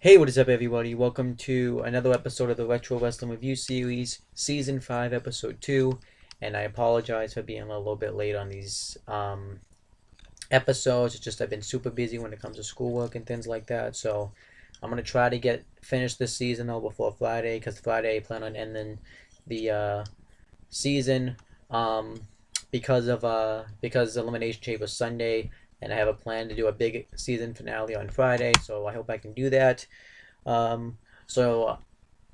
Hey, what is up, everybody? Welcome to another episode of the Retro Wrestling Review Series, Season 5, Episode 2. And I apologize for being a little bit late on these episodes. It's just I've been super busy when it comes to schoolwork and things like that. So I'm going to try to get finished this season, though, before Friday, because Friday I plan on ending the season because Elimination Chamber Sunday, and I have a plan to do a big season finale on Friday. So I hope I can do that. Um, so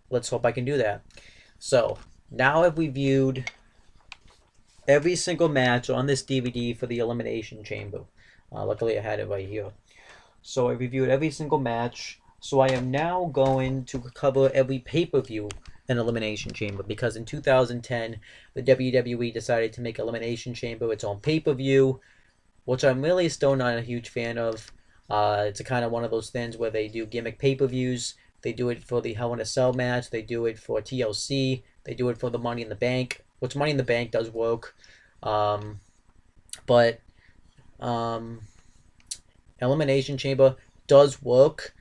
let's hope I can do that. So now I've reviewed every single match on this DVD for the Elimination Chamber. Luckily, I had it right here. So I reviewed every single match. So I am now going to cover every pay-per-view in Elimination Chamber because in 2010, the WWE decided to make Elimination Chamber its own pay-per-view, which I'm really still not a huge fan of. It's a kind of one of those things where they do gimmick pay-per-views. They do it for the Hell in a Cell match. They do it for TLC. They do it for the Money in the Bank, which Money in the Bank does work. Um, but um, Elimination Chamber does work,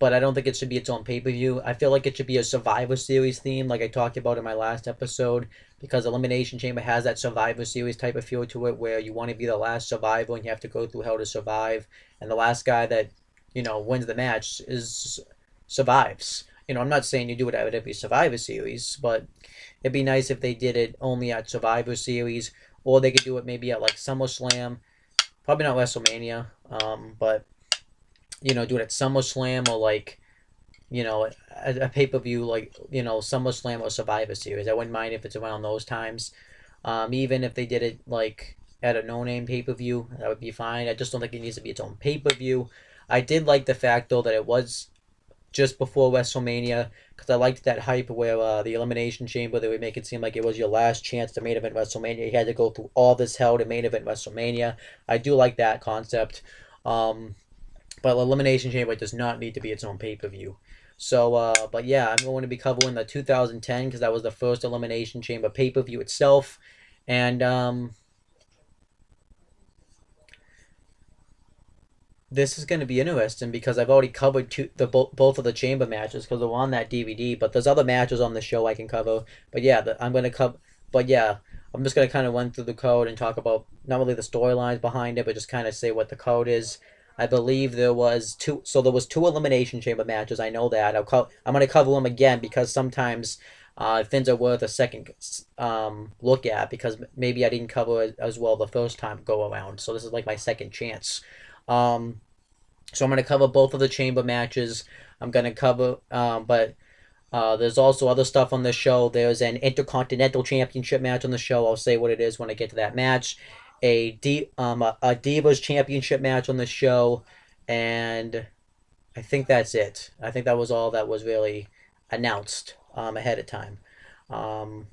but I don't think it should be its own pay per view. I feel like it should be a Survivor Series theme, like I talked about in my last episode, because Elimination Chamber has that Survivor Series type of feel to it, where you want to be the last survivor and you have to go through hell to survive, and the last guy that wins the match is survives. I'm not saying you do it at every Survivor Series, but it'd be nice if they did it only at Survivor Series, or they could do it maybe at like SummerSlam. Probably not WrestleMania, but do it at SummerSlam or like a pay per view like SummerSlam or Survivor Series. I wouldn't mind if it's around those times. Even if they did it like at a no name pay per view, that would be fine. I just don't think it needs to be its own pay per view. I did like the fact though that it was just before WrestleMania because I liked that hype where the Elimination Chamber they would make it seem like it was your last chance to main event WrestleMania. You had to go through all this hell to main event WrestleMania. I do like that concept. Um, but Elimination Chamber does not need to be its own pay per view. So, but yeah, I'm going to be covering the 2010 because that was the first Elimination Chamber pay per view itself, and this is going to be interesting because I've already covered both of the chamber matches because they're on that DVD. But there's other matches on the show I can cover. But yeah, I'm going to cover. But yeah, I'm just going to kind of run through the code and talk about not really the storylines behind it, but just kind of say what the code is. I believe there was two. So there was two elimination chamber matches. I know that. I'm going to cover them again because sometimes things are worth a second look at because maybe I didn't cover it as well the first time go around. So this is like my second chance. Um, so I'm going to cover both of the chamber matches. I'm going to cover, but there's also other stuff on the show. There's an Intercontinental Championship match on the show. I'll say what it is when I get to that match. A Divas Championship match on the show, and I think that's it. I think that was all that was really announced ahead of time. Um,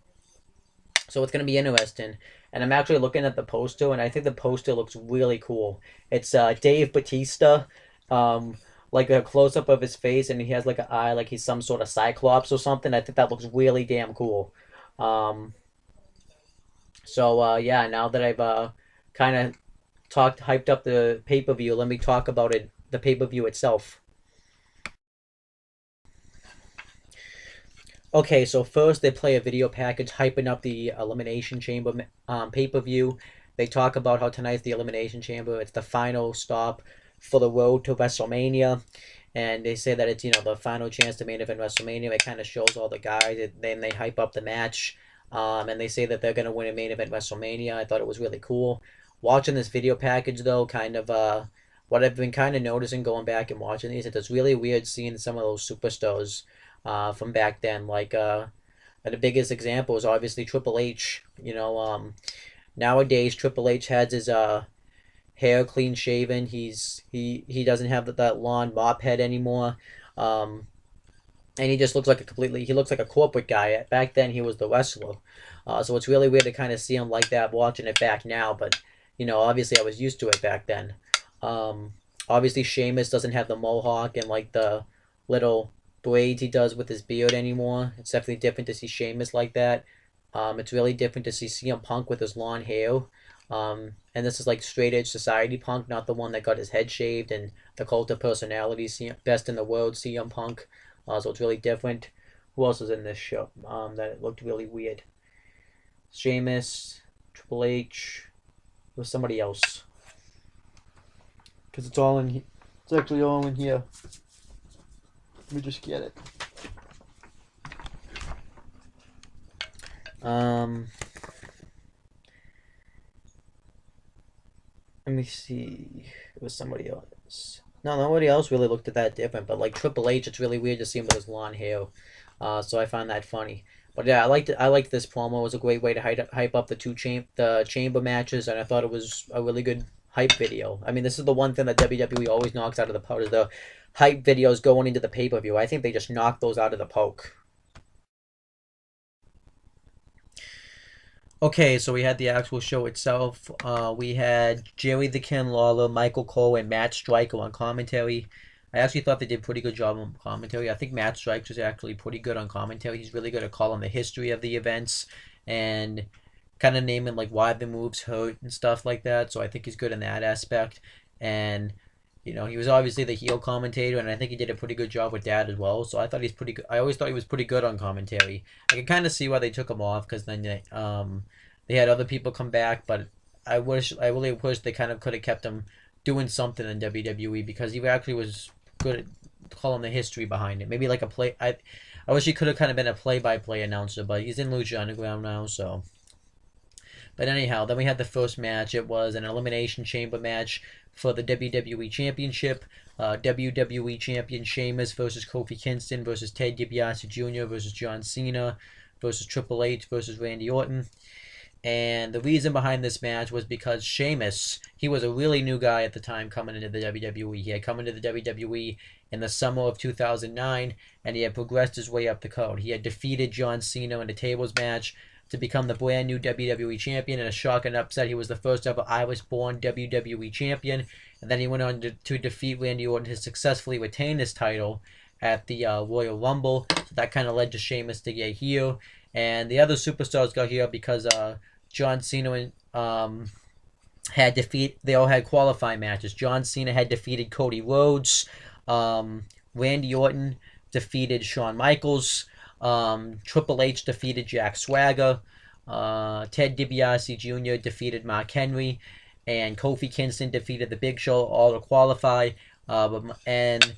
so it's going to be interesting. And I'm actually looking at the poster, and I think the poster looks really cool. It's Dave Batista, um, like a close up of his face, and he has like an eye, like he's some sort of Cyclops or something. I think that looks really damn cool. Um, yeah, now that I've kind of hyped up the pay per view, let me talk about it, the pay per view itself. Okay, so first they play a video package hyping up the Elimination Chamber pay per view. They talk about how tonight's the Elimination Chamber. It's the final stop for the road to WrestleMania. And they say that it's, the final chance to main event WrestleMania. It kind of shows all the guys. Then they hype up the match. And they say that they're going to win a main event WrestleMania. I thought it was really cool. Watching this video package, though, kind of what I've been kind of noticing going back and watching these, it's really weird seeing some of those superstars from back then. Like the biggest example is obviously Triple H. Nowadays Triple H has his hair clean shaven. He doesn't have that lawn mop head anymore. Um, and he just looks like he looks like a corporate guy. Back then he was the wrestler. So it's really weird to kind of see him like that watching it back now. But obviously I was used to it back then. Um, Obviously Sheamus doesn't have the mohawk and like the little braids he does with his beard anymore. It's definitely different to see Sheamus like that. It's really different to see CM Punk with his long hair. And this is like straight edge society Punk, not the one that got his head shaved and the cult of personality, best in the world CM Punk. So it's really different. Who else is in this show? That it looked really weird. Sheamus, Triple H, or somebody else. Because it's all in. It's actually all in here. Let me just get it. Let me see. It was somebody else. No, nobody else really looked at that different. But like Triple H, it's really weird to see him with his blonde hair. So I find that funny. But yeah, I liked it. I liked this promo. It was a great way to hype up the chamber matches, and I thought it was a really good hype video. I mean, this is the one thing that WWE always knocks out of the park is the hype videos going into the pay-per-view. I think they just knocked those out of the park. Okay, so we had the actual show itself. We had Jerry the King Lawler, Michael Cole, and Matt Striker on commentary. I actually thought they did a pretty good job on commentary. I think Matt Striker is actually pretty good on commentary. He's really good at calling the history of the events and kind of naming like why the moves hurt and stuff like that. So I think he's good in that aspect. And he was obviously the heel commentator, and I think he did a pretty good job with that as well. So I thought he's pretty good. I always thought he was pretty good on commentary. I can kind of see why they took him off because then they had other people come back, but I really wish they kind of could have kept him doing something in WWE because he actually was good at calling the history behind it. Maybe like a play. I wish he could have kind of been a play-by-play announcer, but he's in Lucha Underground now, so. But anyhow, then we had the first match. It was an Elimination Chamber match for the WWE Championship. WWE Champion Sheamus versus Kofi Kingston versus Ted DiBiase Jr. versus John Cena versus Triple H versus Randy Orton. And the reason behind this match was because Sheamus, he was a really new guy at the time coming into the WWE. He had come into the WWE in the summer of 2009, and he had progressed his way up the card. He had defeated John Cena in a tables match to become the brand new WWE Champion. In a shocking upset, he was the first ever Irish-born WWE Champion. And then he went on to defeat Randy Orton to successfully retain his title at the Royal Rumble. So that kind of led to Sheamus to get here. And the other superstars got here because John Cena they all had qualifying matches. John Cena had defeated Cody Rhodes. Randy Orton defeated Shawn Michaels. Triple H defeated Jack Swagger. Ted DiBiase Jr. defeated Mark Henry. And Kofi Kingston defeated the Big Show, all to qualify. And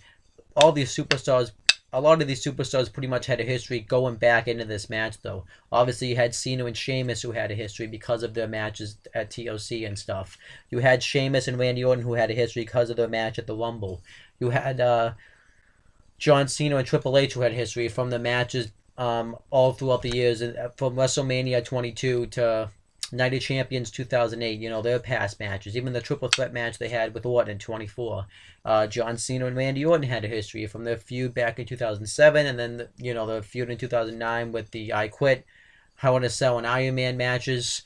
all these superstars, a lot of these superstars pretty much had a history going back into this match, though. Obviously, you had Cena and Sheamus who had a history because of their matches at TLC and stuff. You had Sheamus and Randy Orton who had a history because of their match at the Rumble. You had John Cena and Triple H who had history from the matches all throughout the years, from WrestleMania 22 to Night of Champions 2008, their past matches. Even the triple threat match they had with Orton in 24. John Cena and Randy Orton had a history from their feud back in 2007, and then, the feud in 2009 with the I Quit, Hell in a Cell, and Iron Man matches.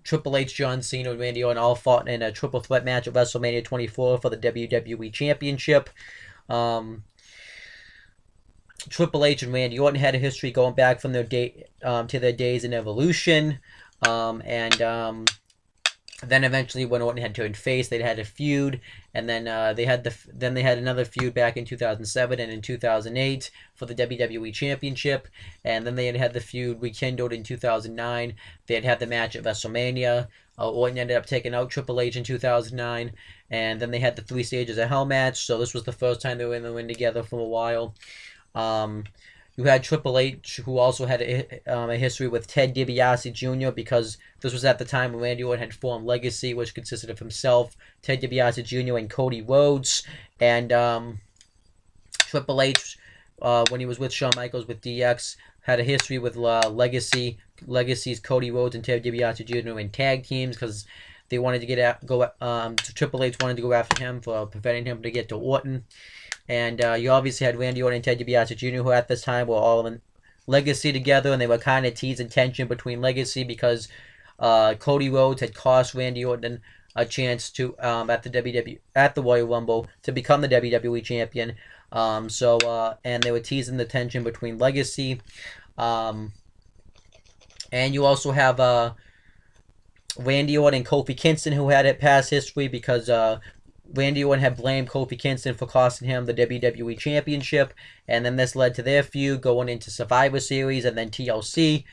Triple H, John Cena, and Randy Orton all fought in a triple threat match at WrestleMania 24 for the WWE Championship. Triple H and Randy Orton had a history going back from their to their days in Evolution, and then eventually when Orton had turned face, they had a feud, and then they had another feud back in 2007 and in 2008 for the WWE Championship, and then they had the feud rekindled in 2009. They had the match at WrestleMania. Orton ended up taking out Triple H in 2009, and then they had the 3 Stages of Hell match. So this was the first time they were in the ring together for a while. You had Triple H, who also had a history with Ted DiBiase Jr., because this was at the time when Randy Orton had formed Legacy, which consisted of himself, Ted DiBiase Jr., and Cody Rhodes. And Triple H, when he was with Shawn Michaels with DX, had a history with Legacy's Cody Rhodes and Ted DiBiase Jr. in tag teams because they wanted to Triple H wanted to go after him for preventing him to get to Orton. And you obviously had Randy Orton and Ted DiBiase Jr., who at this time were all in Legacy together, and they were kind of teasing tension between Legacy because Cody Rhodes had cost Randy Orton a chance to at the Royal Rumble to become the WWE champion. And they were teasing the tension between Legacy And you also have Randy Orton and Kofi Kingston, who had a past history because Randy Orton had blamed Kofi Kingston for costing him the WWE Championship, and then this led to their feud going into Survivor Series and then TLC.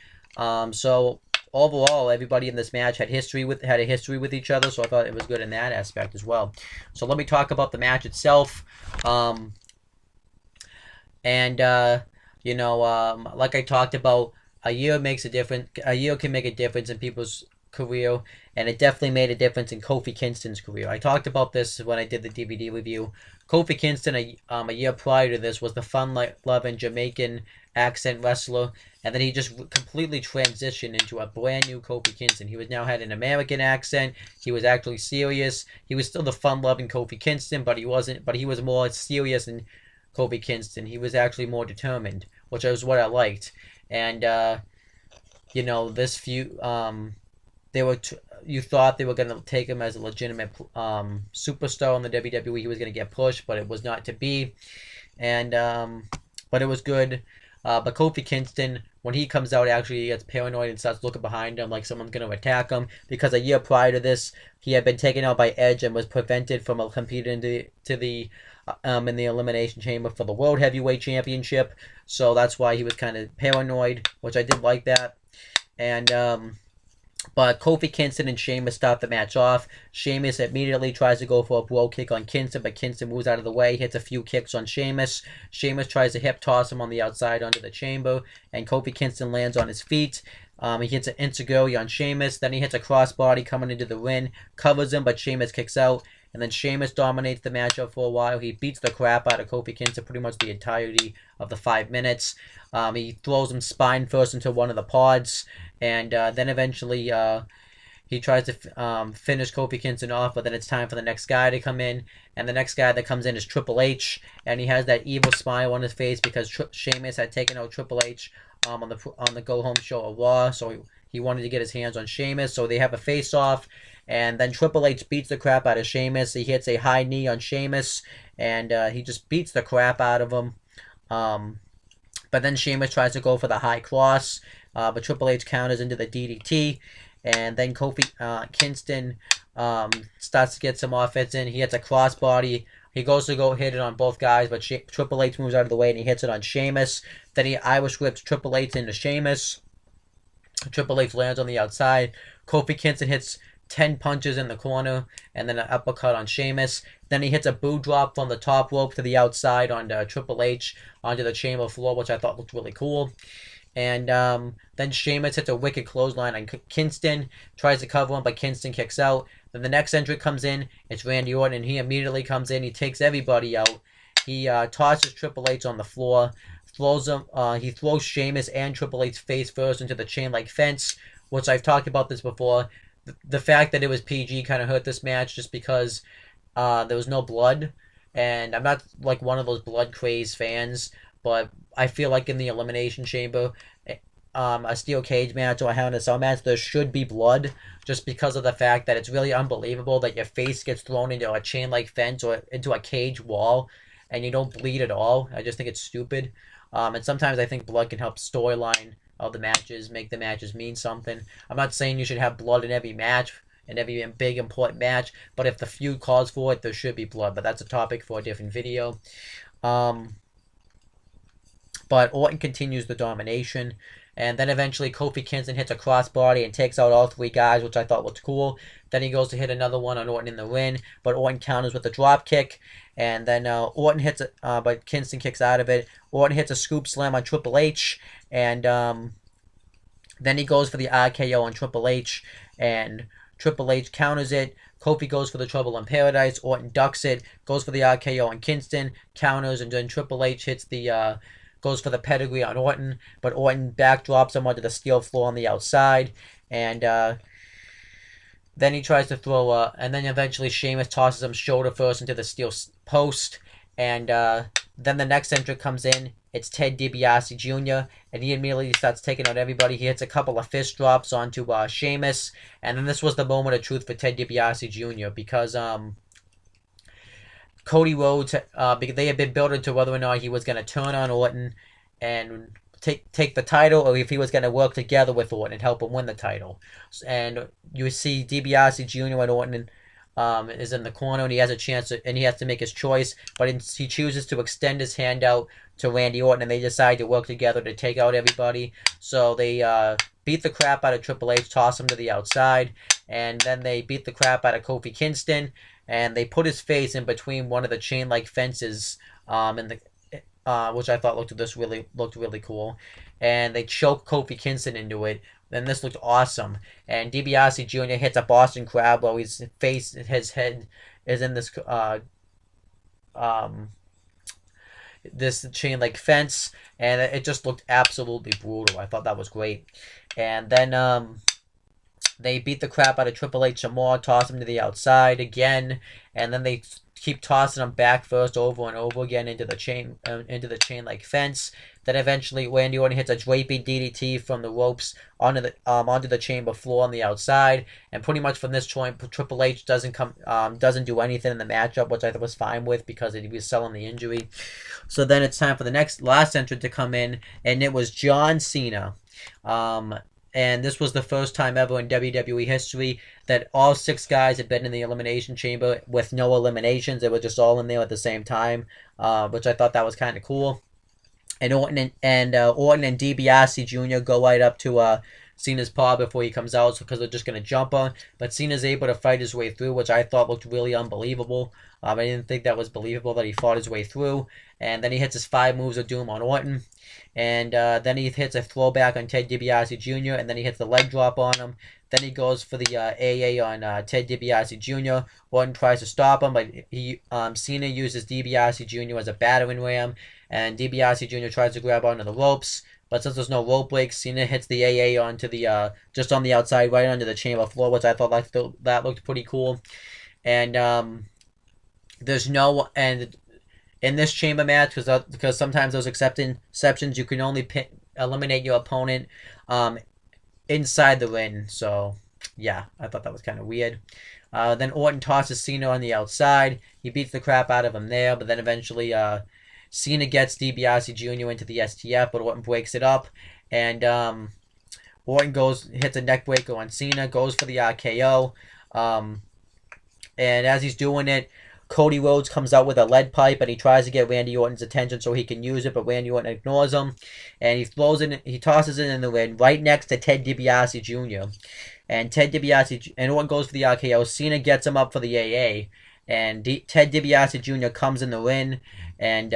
So overall, everybody in this match had a history with each other, so I thought it was good in that aspect as well. So let me talk about the match itself. And like I talked about, a year makes a difference. A year can make a difference in people's career, and it definitely made a difference in Kofi Kingston's career. I talked about this when I did the DVD review. Kofi Kingston, a year prior to this, was the fun-loving Jamaican accent wrestler, and then he just completely transitioned into a brand new Kofi Kingston. He was now had an American accent. He was actually serious. He was still the fun-loving Kofi Kingston, but he wasn't. But he was more serious and Kofi Kingston. He was actually more determined, which was what I liked. And this feud, you thought they were going to take him as a legitimate superstar in the WWE. He was going to get pushed, but it was not to be. And but it was good. But Kofi Kingston, when he comes out, actually gets paranoid and starts looking behind him like someone's going to attack him. Because a year prior to this, he had been taken out by Edge and was prevented from competing in the Elimination Chamber for the World Heavyweight Championship. So that's why he was kind of paranoid, which I did like that. And but Kofi Kingston and Sheamus start the match off. Sheamus immediately tries to go for a blow kick on Kingston, but Kingston moves out of the way, hits a few kicks on Sheamus. Sheamus tries to hip toss him on the outside onto the chamber, and Kofi Kingston lands on his feet. He hits an enzuigiri on Sheamus, then he hits a crossbody coming into the ring, covers him, but Sheamus kicks out. And then Sheamus dominates the matchup for a while. He beats the crap out of Kofi Kingston pretty much the entirety of the 5 minutes. He throws him spine first into one of the pods. And then eventually he tries to finish Kofi Kingston off. But then it's time for the next guy to come in. And the next guy that comes in is Triple H. And he has that evil smile on his face because Sheamus had taken out Triple H on the Go Home show of Raw. So he wanted to get his hands on Sheamus. So they have a face-off. And then Triple H beats the crap out of Sheamus. He hits a high knee on Sheamus, and he just beats the crap out of him. But then Sheamus tries to go for the high cross, but Triple H counters into the DDT. And then Kofi Kingston starts to get some offense in. He hits a crossbody. He goes to go hit it on both guys, but Triple H moves out of the way, and he hits it on Sheamus. Then he Irish whips Triple H into Sheamus. Triple H lands on the outside. Kofi Kingston hits 10 punches in the corner, and then an uppercut on Sheamus. Then he hits a boot drop from the top rope to the outside onto Triple H, onto the chamber floor, which I thought looked really cool. And then Sheamus hits a wicked clothesline on Kingston, tries to cover him, but Kingston kicks out. Then the next entrant comes in, it's Randy Orton, and he immediately comes in, he takes everybody out. He tosses Triple H on the floor, he throws Sheamus and Triple H face first into the chain-link fence, which I've talked about this before. The fact that it was PG kind of hurt this match just because there was no blood. And I'm not like one of those blood crazed fans, but I feel like in the Elimination Chamber, a steel cage match or a Hell in a Cell match, there should be blood just because of the fact that it's really unbelievable that your face gets thrown into a chain-link fence or into a cage wall and you don't bleed at all. I just think it's stupid. And sometimes I think blood can help storyline of the matches, make the matches mean something. I'm not saying you should have blood in every match, in every big important match, but if the feud calls for it, there should be blood. But that's a topic for a different video. But Orton continues the domination, and then eventually Kofi Kingston hits a crossbody and takes out all three guys, which I thought looked cool. Then he goes to hit another one on Orton in the ring, but Orton counters with a drop kick, and then Orton hits it, but Kingston kicks out of it. Orton hits a scoop slam on Triple H, and then he goes for the RKO on Triple H, and Triple H counters it. Kofi goes for the Trouble in Paradise. Orton ducks it, goes for the RKO on Kingston, counters, and then Triple H hits the goes for the pedigree on Orton, but Orton backdrops him onto the steel floor on the outside, and then he tries to throw and then eventually Sheamus tosses him shoulder first into the steel post, and then the next entrant comes in. It's Ted DiBiase Jr., and he immediately starts taking out everybody. He hits a couple of fist drops onto Sheamus, and then this was the moment of truth for Ted DiBiase Jr. because Cody Rhodes, they had been building to whether or not he was going to turn on Orton and take the title, or if he was going to work together with Orton and help him win the title. And you see DiBiase Jr. and Orton is in the corner, and he has a chance, and he has to make his choice, but he chooses to extend his hand out to Randy Orton, and they decide to work together to take out everybody. So they beat the crap out of Triple H, toss him to the outside, and then they beat the crap out of Kofi Kingston, and they put his face in between one of the chain-like fences, in the which I thought looked really cool, and they choked Kofi Kingston into it. And this looked awesome. And DiBiase Jr. hits a Boston Crab while his head is in this chain like fence, and it just looked absolutely brutal. I thought that was great. And then they beat the crap out of Triple H some more, toss him to the outside again, and then they keep tossing him back first over and over again into the chain like fence. Then eventually Randy Orton hits a draping DDT from the ropes onto the chamber floor on the outside, and pretty much from this point Triple H doesn't do anything in the matchup, which I was fine with because he was selling the injury. So then it's time for the last entrant to come in, and it was John Cena. And this was the first time ever in WWE history that all 6 guys had been in the Elimination Chamber with no eliminations. They were just all in there at the same time, which I thought that was kind of cool. And Orton and DiBiase Jr. go right up to Cena's paw before he comes out, because they're just going to jump on. But Cena's able to fight his way through, which I thought looked really unbelievable. I didn't think that was believable that he fought his way through. And then he hits his 5 moves of doom on Orton. And then he hits a throwback on Ted DiBiase Jr., and then he hits the leg drop on him. Then he goes for the AA on Ted DiBiase Jr. Orton tries to stop him, but Cena uses DiBiase Jr. as a battering ram, and DiBiase Jr. tries to grab onto the ropes. But since there's no rope breaks, Cena hits the AA onto the just on the outside, right under the chamber floor, which I thought that looked pretty cool. And there's no in this chamber match, because sometimes those exceptions, you can only eliminate your opponent inside the ring. So yeah, I thought that was kind of weird. Then Orton tosses Cena on the outside. He beats the crap out of him there, but then eventually Cena gets DiBiase Jr. into the STF, but Orton breaks it up, and Orton hits a neck breaker on Cena, goes for the RKO, and as he's doing it, Cody Rhodes comes out with a lead pipe, and he tries to get Randy Orton's attention so he can use it, but Randy Orton ignores him, and he tosses it in the ring right next to Ted DiBiase Jr. And Orton goes for the RKO. Cena gets him up for the AA, and Ted DiBiase Jr. comes in the ring, and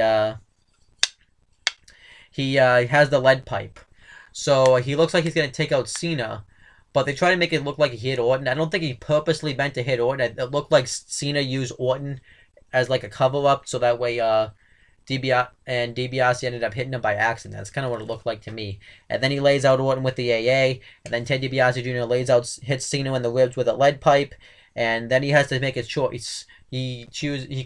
he has the lead pipe. So he looks like he's going to take out Cena, but they try to make it look like he hit Orton. I don't think he purposely meant to hit Orton. It looked like Cena used Orton as like a cover-up, so that way DiBiase ended up hitting him by accident. That's kind of what it looked like to me. And then he lays out Orton with the AA, and then Ted DiBiase Jr. hits Cena in the ribs with a lead pipe, and then he has to make his choice. He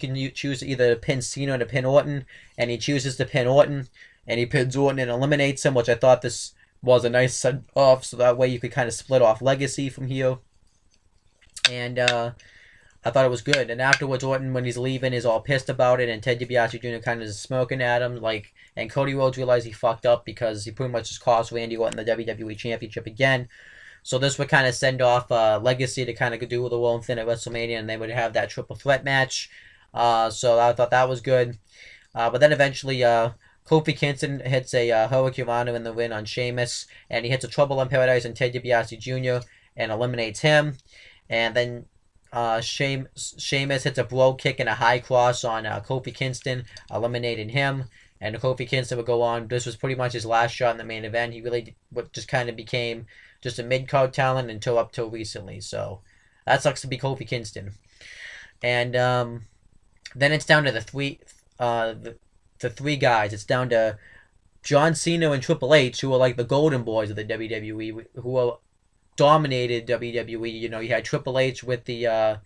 can choose either to pin Cena or to pin Orton, and he chooses to pin Orton, and he pins Orton and eliminates him, which I thought this was a nice set off, so that way you could kind of split off Legacy from here. And I thought it was good. And afterwards, Orton, when he's leaving, is all pissed about it, and Ted DiBiase Jr. kind of is smirking at him, and Cody Rhodes realized he fucked up because he pretty much just cost Randy Orton the WWE Championship again. So this would kind of send off Legacy to kind of do the own thing at WrestleMania, and they would have that triple threat match. So I thought that was good. But then eventually, Kofi Kingston hits a Hurricanrana in the win on Sheamus, and he hits a Trouble in Paradise on Ted DiBiase Jr. and eliminates him. And then Sheamus hits a bro kick and a high cross on Kofi Kingston, eliminating him. And Kofi Kingston would go on. This was pretty much his last shot in the main event. He really just kind of became just a mid-card talent up till recently. So that sucks to be Kofi Kingston. And then it's down to the three guys. It's down to John Cena and Triple H, who are like the golden boys of the WWE, who are dominated WWE. You know, you had Triple H with the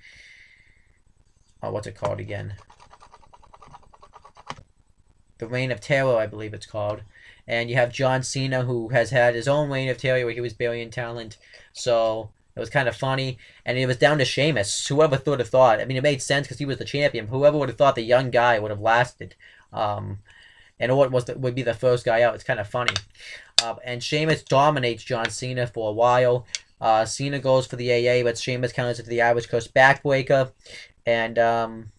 what's it called again? The Reign of Terror, I believe it's called. And you have John Cena, who has had his own Reign of Terror where he was burying talent. So it was kind of funny. And it was down to Sheamus. Whoever would have thought. I mean, it made sense because he was the champion. Whoever would have thought the young guy would have lasted. and Orton would be the first guy out. It's kind of funny. And Sheamus dominates John Cena for a while. Cena goes for the AA, but Sheamus counters into the Irish Curse backbreaker. And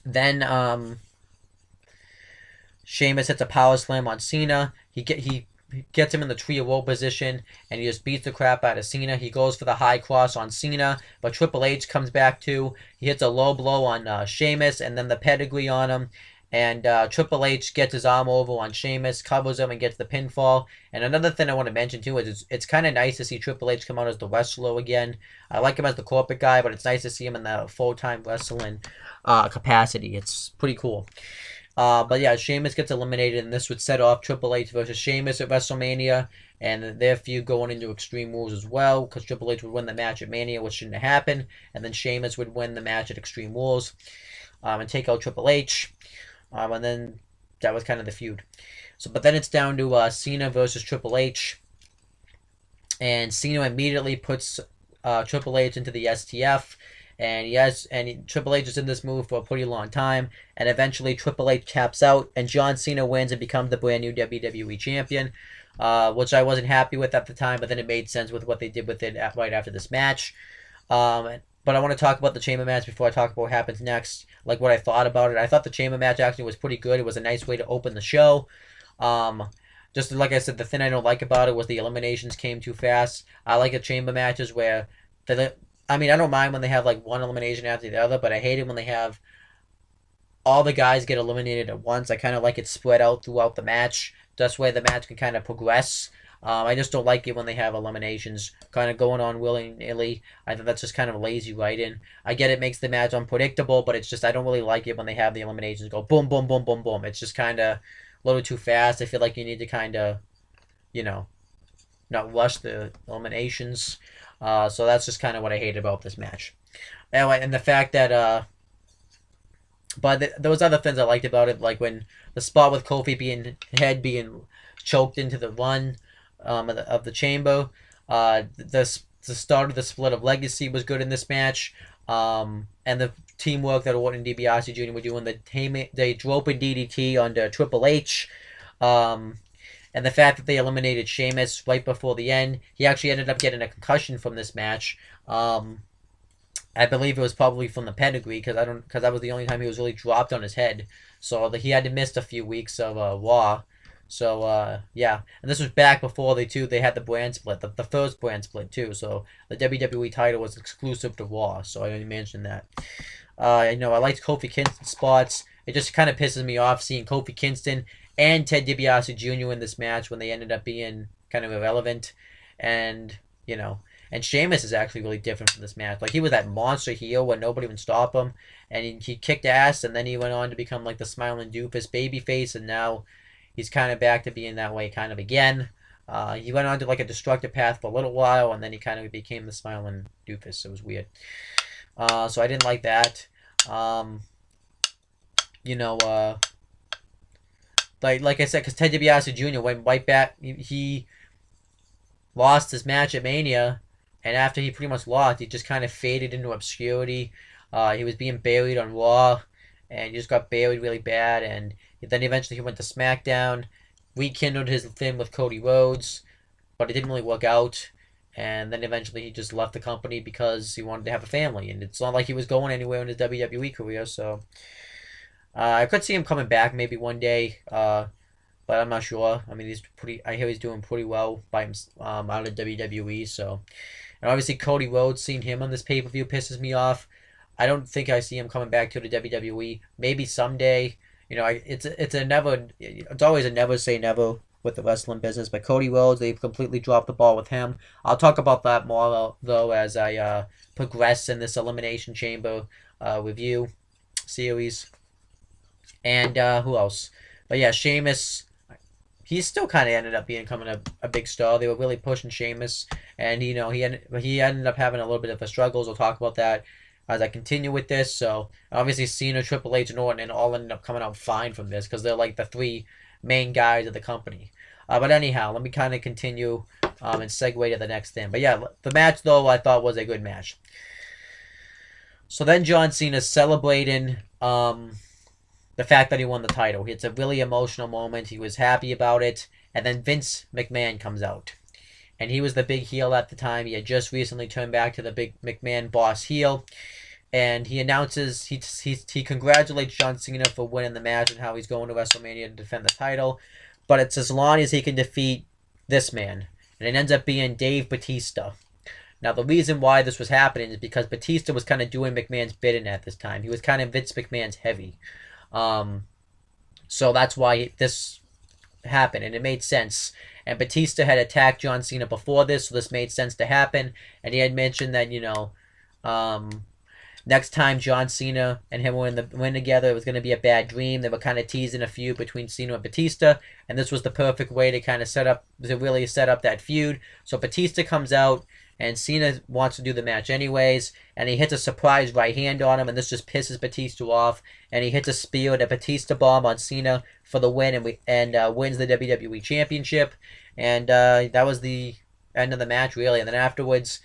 then Sheamus hits a power slam on Cena. He gets him in the tree of woe position, and he just beats the crap out of Cena. He goes for the high cross on Cena, but Triple H comes back too. He hits a low blow on Sheamus, and then the pedigree on him. And Triple H gets his arm over on Sheamus, covers him, and gets the pinfall. And another thing I want to mention too is it's kind of nice to see Triple H come out as the wrestler again. I like him as the corporate guy, but it's nice to see him in the full-time wrestling capacity. It's pretty cool. But yeah, Sheamus gets eliminated, and this would set off Triple H versus Sheamus at WrestleMania, and their feud going into Extreme Rules as well, because Triple H would win the match at Mania, which shouldn't have happened, and then Sheamus would win the match at Extreme Rules and take out Triple H, and then that was kind of the feud. But then it's down to Cena versus Triple H, and Cena immediately puts Triple H into the STF. And Triple H is in this move for a pretty long time, and eventually Triple H taps out, and John Cena wins and becomes the brand new WWE Champion, which I wasn't happy with at the time, but then it made sense with what they did with it right after this match. But I want to talk about the Chamber match before I talk about what happens next, like what I thought about it. I thought the Chamber match actually was pretty good. It was a nice way to open the show. Just like I said, the thing I don't like about it was the eliminations came too fast. I like the Chamber matches where I don't mind when they have like one elimination after the other, but I hate it when they have all the guys get eliminated at once. I kind of like it spread out throughout the match. That's where the match can kind of progress. I just don't like it when they have eliminations kind of going on willy-nilly. I think that's just kind of lazy writing. I get it makes the match unpredictable, but it's just I don't really like it when they have the eliminations go boom, boom, boom, boom, boom. It's just kind of a little too fast. I feel like you need to kind of, not rush the eliminations. So that's just kind of what I hate about this match. Anyway, and the fact that, there was other things I liked about it, like when the spot with Kofi being choked into the run of the Chamber. The start of the split of Legacy was good in this match. And the teamwork that Orton and DiBiase Jr. were doing, they drove a DDT onto Triple H. And the fact that they eliminated Sheamus right before the end, he actually ended up getting a concussion from this match. I believe it was probably from the pedigree because that was the only time he was really dropped on his head. So he had to miss a few weeks of Raw. So yeah, and this was back before they had the brand split, the first brand split too. So the WWE title was exclusive to Raw. So I didn't mention that. I liked Kofi Kingston's spots. It just kind of pisses me off seeing Kofi Kingston and Ted DiBiase Jr. in this match when they ended up being kind of irrelevant. And, and Sheamus is actually really different from this match. Like, he was that monster heel where nobody would stop him. And he kicked ass, and then he went on to become, like, the smiling doofus babyface. And now he's kind of back to being that way kind of again. He went on to, like, a destructive path for a little while, and then he kind of became the smiling doofus. It was weird. So I didn't like that. Like I said, because Ted DiBiase Jr. went right back. He lost his match at Mania, and after he pretty much lost, he just kind of faded into obscurity. He was being buried on Raw, and he just got buried really bad. And then eventually he went to SmackDown, rekindled his thing with Cody Rhodes, but it didn't really work out. And then eventually he just left the company because he wanted to have a family, and it's not like he was going anywhere in his WWE career. So I could see him coming back maybe one day, but I'm not sure. I mean, I hear he's doing pretty well by him out of WWE. So, and obviously Cody Rhodes, seeing him on this pay-per-view pisses me off. I don't think I see him coming back to the WWE. Maybe someday. It's always a never say never with the wrestling business. But Cody Rhodes, they've completely dropped the ball with him. I'll talk about that more though as I progress in this Elimination Chamber review series. And who else? But yeah, Sheamus, he's still kind of ended up becoming a big star. They were really pushing Sheamus, and he ended up having a little bit of a struggles. We'll talk about that as I continue with this. So obviously Cena, Triple H, and Orton all ended up coming out fine from this because they're like the three main guys of the company. But anyhow, let me kind of continue and segue to the next thing. But yeah, the match though I thought was a good match. So then John Cena's celebrating the fact that he won the title. It's a really emotional moment. He was happy about it. And then Vince McMahon comes out. And he was the big heel at the time. He had just recently turned back to the big McMahon boss heel. And he announces, he congratulates John Cena for winning the match and how he's going to WrestleMania to defend the title. But it's as long as he can defeat this man. And it ends up being Dave Batista. Now, the reason why this was happening is because Batista was kind of doing McMahon's bidding at this time. He was kind of Vince McMahon's heavy. So that's why this happened, and it made sense. And Batista had attacked John Cena before this, so this made sense to happen. And he had mentioned that, next time John Cena and him were in the win together, it was going to be a bad dream. They were kind of teasing a feud between Cena and Batista, and this was the perfect way to kind of really set up that feud. So Batista comes out, and Cena wants to do the match anyways, and he hits a surprise right hand on him, and this just pisses Batista off. And he hits a spear, a Batista bomb on Cena for the win, and wins the WWE Championship. And that was the end of the match, really. And then afterwards,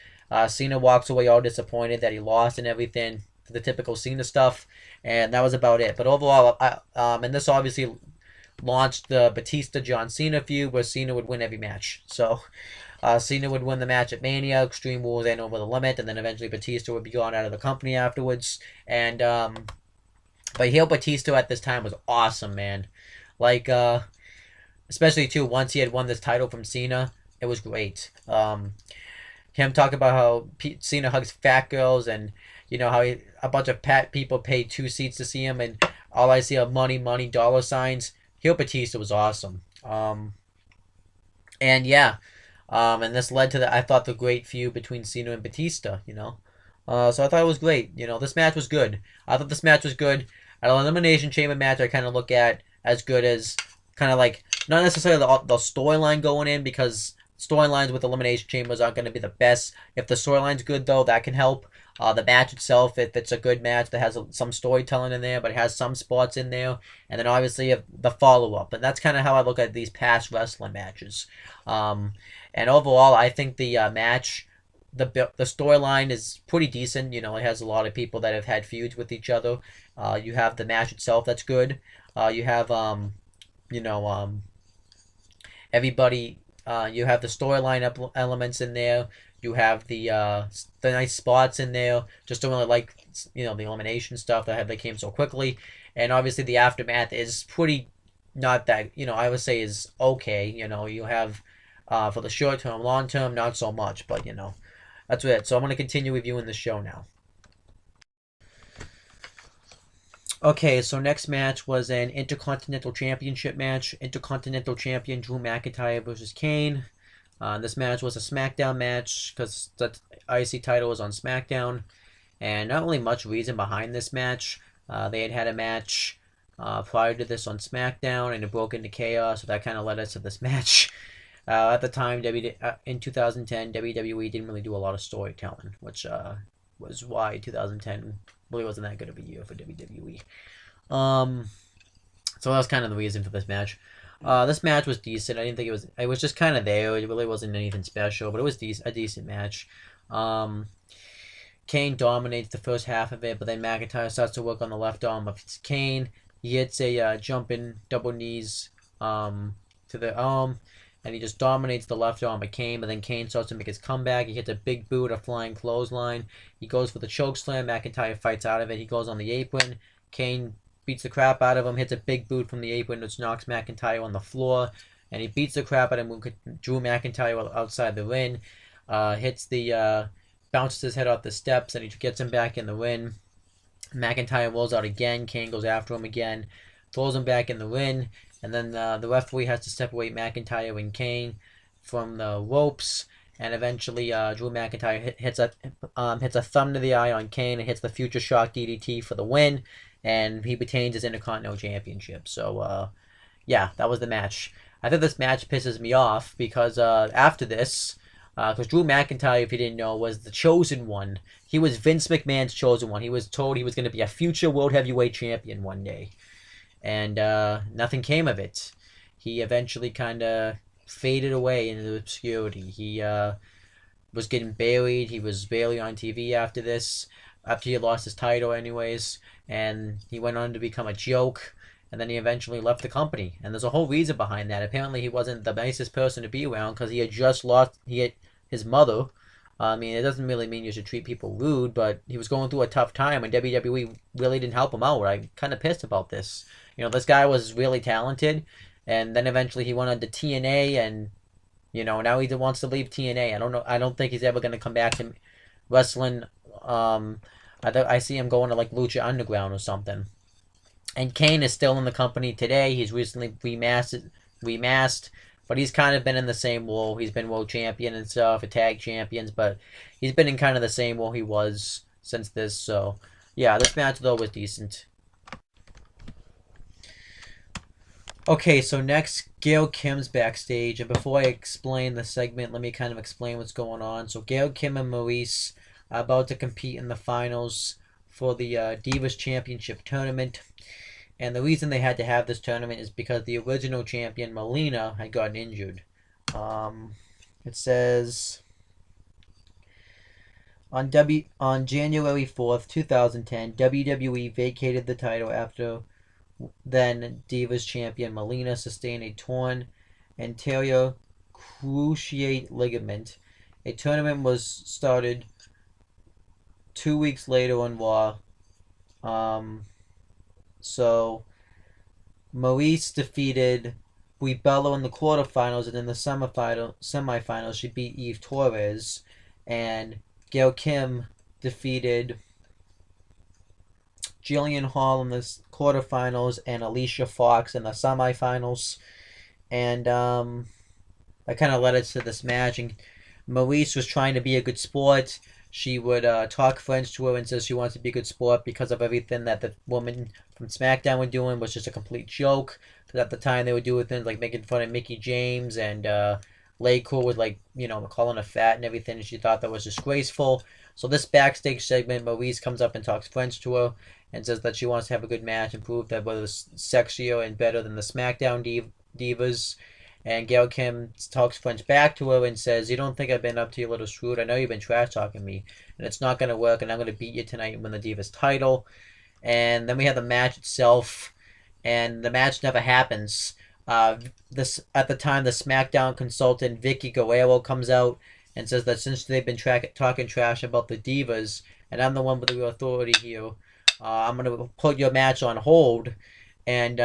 Cena walks away all disappointed that he lost and everything, the typical Cena stuff, and that was about it. But overall, and this obviously launched the Batista-John Cena feud where Cena would win every match. So Cena would win the match at Mania, Extreme Rules, and Over the Limit, and then eventually Batista would be gone out of the company afterwards. And but heel Batista at this time was awesome, man. Like, especially too once he had won this title from Cena, it was great. Him talking about how Cena hugs fat girls, and how a bunch of fat people paid 2 seats to see him, and all I see are money, dollar signs. Heel Batista was awesome. And yeah, and this led to I thought the great feud between Cena and Batista. So I thought it was great. This match was good. I thought this match was good. An Elimination Chamber match I kind of look at as good as kind of like not necessarily the storyline going in, because storylines with Elimination Chambers aren't going to be the best. If the storyline's good, though, that can help. The match itself, if it's a good match that has some storytelling in there, but it has some spots in there. And then obviously the follow-up. And that's kind of how I look at these past wrestling matches. And overall, I think the match, the storyline is pretty decent. It has a lot of people that have had feuds with each other. You have the match itself that's good. You have, everybody... you have the storyline elements in there. You have the nice spots in there. Just don't really like the elimination stuff that came so quickly. And obviously the aftermath is pretty not that I would say is okay. You have for the short term, long term, not so much. But that's it. So I'm gonna continue reviewing the show now. Okay, so next match was an Intercontinental Championship match. Intercontinental Champion Drew McIntyre versus Kane. This match was a SmackDown match because the IC title was on SmackDown. And not really much reason behind this match. They had a match prior to this on SmackDown, and it broke into chaos, so that kind of led us to this match. At the time, in 2010, WWE didn't really do a lot of storytelling, which was why 2010 really wasn't that good of a year for WWE. So that was kind of the reason for this match. This match was decent. I didn't think it was just kind of there. It really wasn't anything special, but it was a decent match. Kane dominates the first half of it, but then McIntyre starts to work on the left arm of Kane. He hits a jumping double knees to the arm, and he just dominates the left arm of Kane, but then Kane starts to make his comeback. He hits a big boot, a flying clothesline. He goes for the choke slam. McIntyre fights out of it. He goes on the apron. Kane beats the crap out of him, hits a big boot from the apron, which knocks McIntyre on the floor, and he beats the crap out of him. Drew McIntyre outside the ring, bounces his head off the steps, and he gets him back in the ring. McIntyre rolls out again. Kane goes after him again, throws him back in the ring, and then the referee has to separate McIntyre and Kane from the ropes. And eventually, Drew McIntyre hits a thumb to the eye on Kane and hits the Future Shock DDT for the win, and he retains his Intercontinental Championship. So, yeah, that was the match. I think this match pisses me off because after this, because Drew McIntyre, if you didn't know, was the chosen one. He was Vince McMahon's chosen one. He was told he was going to be a future World Heavyweight Champion one day. And nothing came of it. He eventually kind of faded away into obscurity. He was getting buried. He was barely on TV after this. after he lost his title anyways, and he went on to become a joke, and then he eventually left the company. And there's a whole reason behind that. Apparently, he wasn't the nicest person to be around because he had just lost his mother. I mean, it doesn't really mean you should treat people rude, but he was going through a tough time, and WWE really didn't help him out. I'm kind of pissed about this. This guy was really talented, and then eventually he went on to TNA, and now he wants to leave TNA. I don't know. I don't think he's ever going to come back to wrestling. I see him going to like Lucha Underground or something. And Kane is still in the company today. He's recently remasked, but he's kind of been in the same role. He's been world champion and stuff, a tag champions, but he's been in kind of the same role he was since this. So, yeah, this match though was decent. Okay, so next, Gail Kim's backstage, and before I explain the segment, let me kind of explain what's going on. So Gail Kim and Maurice are about to compete in the finals for the Divas Championship tournament. And the reason they had to have this tournament is because the original champion, Melina, had gotten injured. It says, on January 4th, 2010, WWE vacated the title after then Divas champion Melina sustained a torn anterior cruciate ligament. A tournament was started 2 weeks later on Raw. So Maurice defeated Brie Bella in the quarterfinals, and in the semifinals she beat Eve Torres, and Gail Kim defeated Jillian Hall in the quarterfinals and Alicia Fox in the semifinals. And that kind of led us to this match. And Maurice was trying to be a good sport. She would talk French to her and says she wants to be a good sport because of everything that the woman from SmackDown were doing was just a complete joke. Because at the time they would do things like making fun of Mickie James, and Laycool was like, calling her fat and everything, and she thought that was disgraceful. So this backstage segment, Maurice comes up and talks French to her and says that she wants to have a good match and prove that whether it's sexier and better than the SmackDown divas. And Gail Kim talks French back to her and says, "You don't think I've been up to your little screwed? I know you've been trash talking me, and it's not going to work, and I'm going to beat you tonight and win the Divas title." And then we have the match itself, and the match never happens. This at the time, the SmackDown consultant Vicky Guerrero comes out and says that since they've been talking trash about the Divas, and I'm the one with the real authority here, I'm going to put your match on hold, and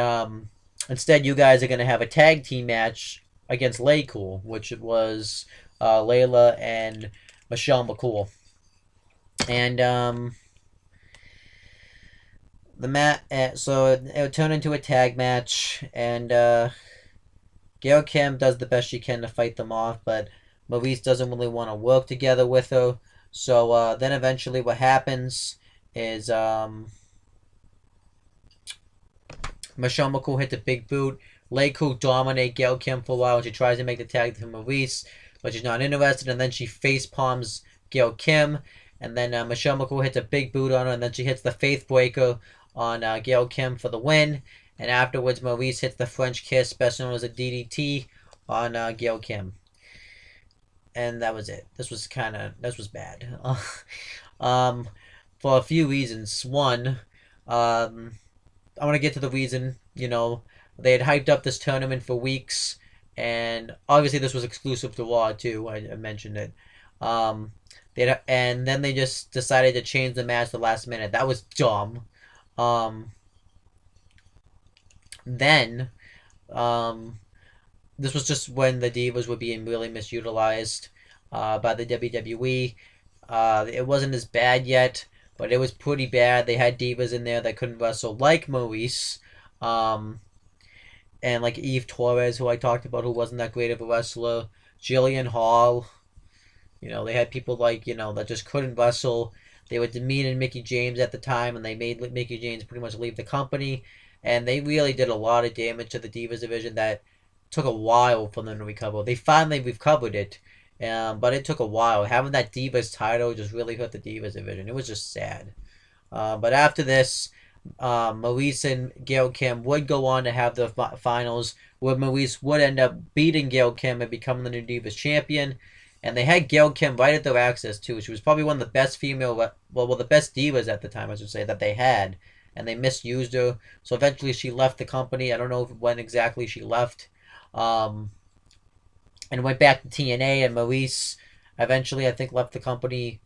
instead, you guys are going to have a tag team match against Laycool, which was Layla and Michelle McCool. And so it would turn into a tag match, and Gail Kim does the best she can to fight them off, but Maurice doesn't really want to work together with her. So then eventually what happens is Michelle McCool hits a big boot. Laycool dominate Gail Kim for a while, and she tries to make the tag to Maurice, but she's not interested, and then she face palms Gail Kim, and then Michelle McCool hits a big boot on her, and then she hits the Faith Breaker on Gail Kim for the win, and afterwards Maurice hits the French Kiss, best known as a DDT, on Gail Kim. And that was it. This was bad. For a few reasons. One, I want to get to the reason, they had hyped up this tournament for weeks, and obviously this was exclusive to Raw too. I mentioned it. And then they just decided to change the match the last minute. That was dumb. Then, this was just when the Divas were being really misutilized by the WWE. It wasn't as bad yet, but it was pretty bad. They had divas in there that couldn't wrestle, like Maurice, and like Eve Torres, who I talked about, who wasn't that great of a wrestler. Jillian Hall. They had people like, that just couldn't wrestle. They were demeaning Mickie James at the time, and they made Mickie James pretty much leave the company. And they really did a lot of damage to the Divas division that took a while for them to recover. They finally recovered it. But it took a while. Having that Divas title just really hurt the Divas division. It was just sad. But after this, Maurice and Gail Kim would go on to have the finals, where Maurice would end up beating Gail Kim and becoming the new Divas champion. And they had Gail Kim right at their access too. She was probably one of the best the best divas at the time, I should say, that they had, and they misused her. So eventually, she left the company. I don't know when exactly she left, um, and went back to TNA. And Maurice eventually, I think, left the company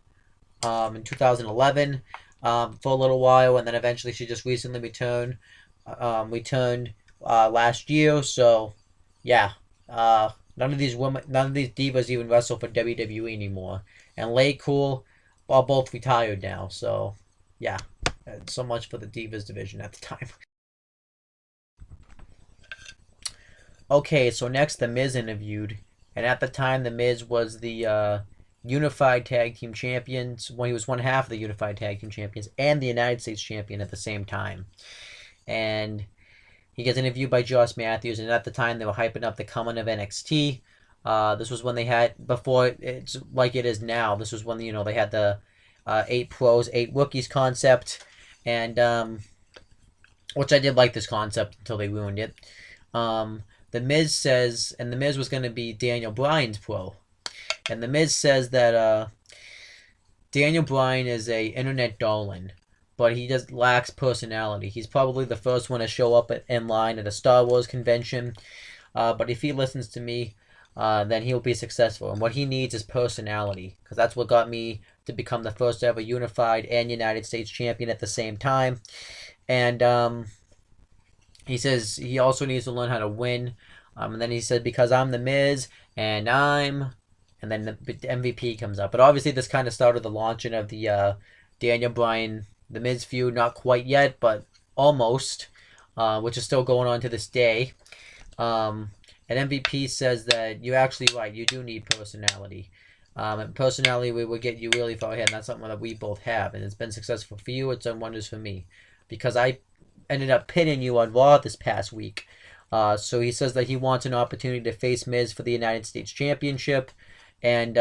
in 2011 for a little while, and then eventually she just recently returned last year. So yeah, none of these divas even wrestle for WWE anymore. And Lay Cool are both retired now. So yeah, so much for the divas division at the time. Okay, so next the Miz interviewed, and at the time the Miz was the Unified Tag Team Champions. When he was one half of the Unified Tag Team Champions and the United States Champion at the same time. And he gets interviewed by Josh Matthews, and at the time they were hyping up the coming of NXT. This was when they had, before it's like it is now, this was when, they had the 8 pros, 8 rookies concept, and which I did like this concept until they ruined it. The Miz says, and The Miz was going to be Daniel Bryan's pro. And The Miz says that Daniel Bryan is a internet darling, but he just lacks personality. He's probably the first one to show up in line at a Star Wars convention, but if he listens to me, then he'll be successful. And what he needs is personality, because that's what got me to become the first ever unified and United States champion at the same time. And he says he also needs to learn how to win. And then he said, because I'm the Miz, and then the MVP comes up. But obviously this kind of started the launching of the Daniel Bryan, the Miz feud. Not quite yet, but almost, which is still going on to this day. And MVP says that you're actually right. You do need personality. And personality will get you really far ahead, and that's something that we both have. And it's been successful for you. It's done wonders for me, because I ended up pinning you on Raw this past week. So he says that he wants an opportunity to face Miz for the United States Championship. And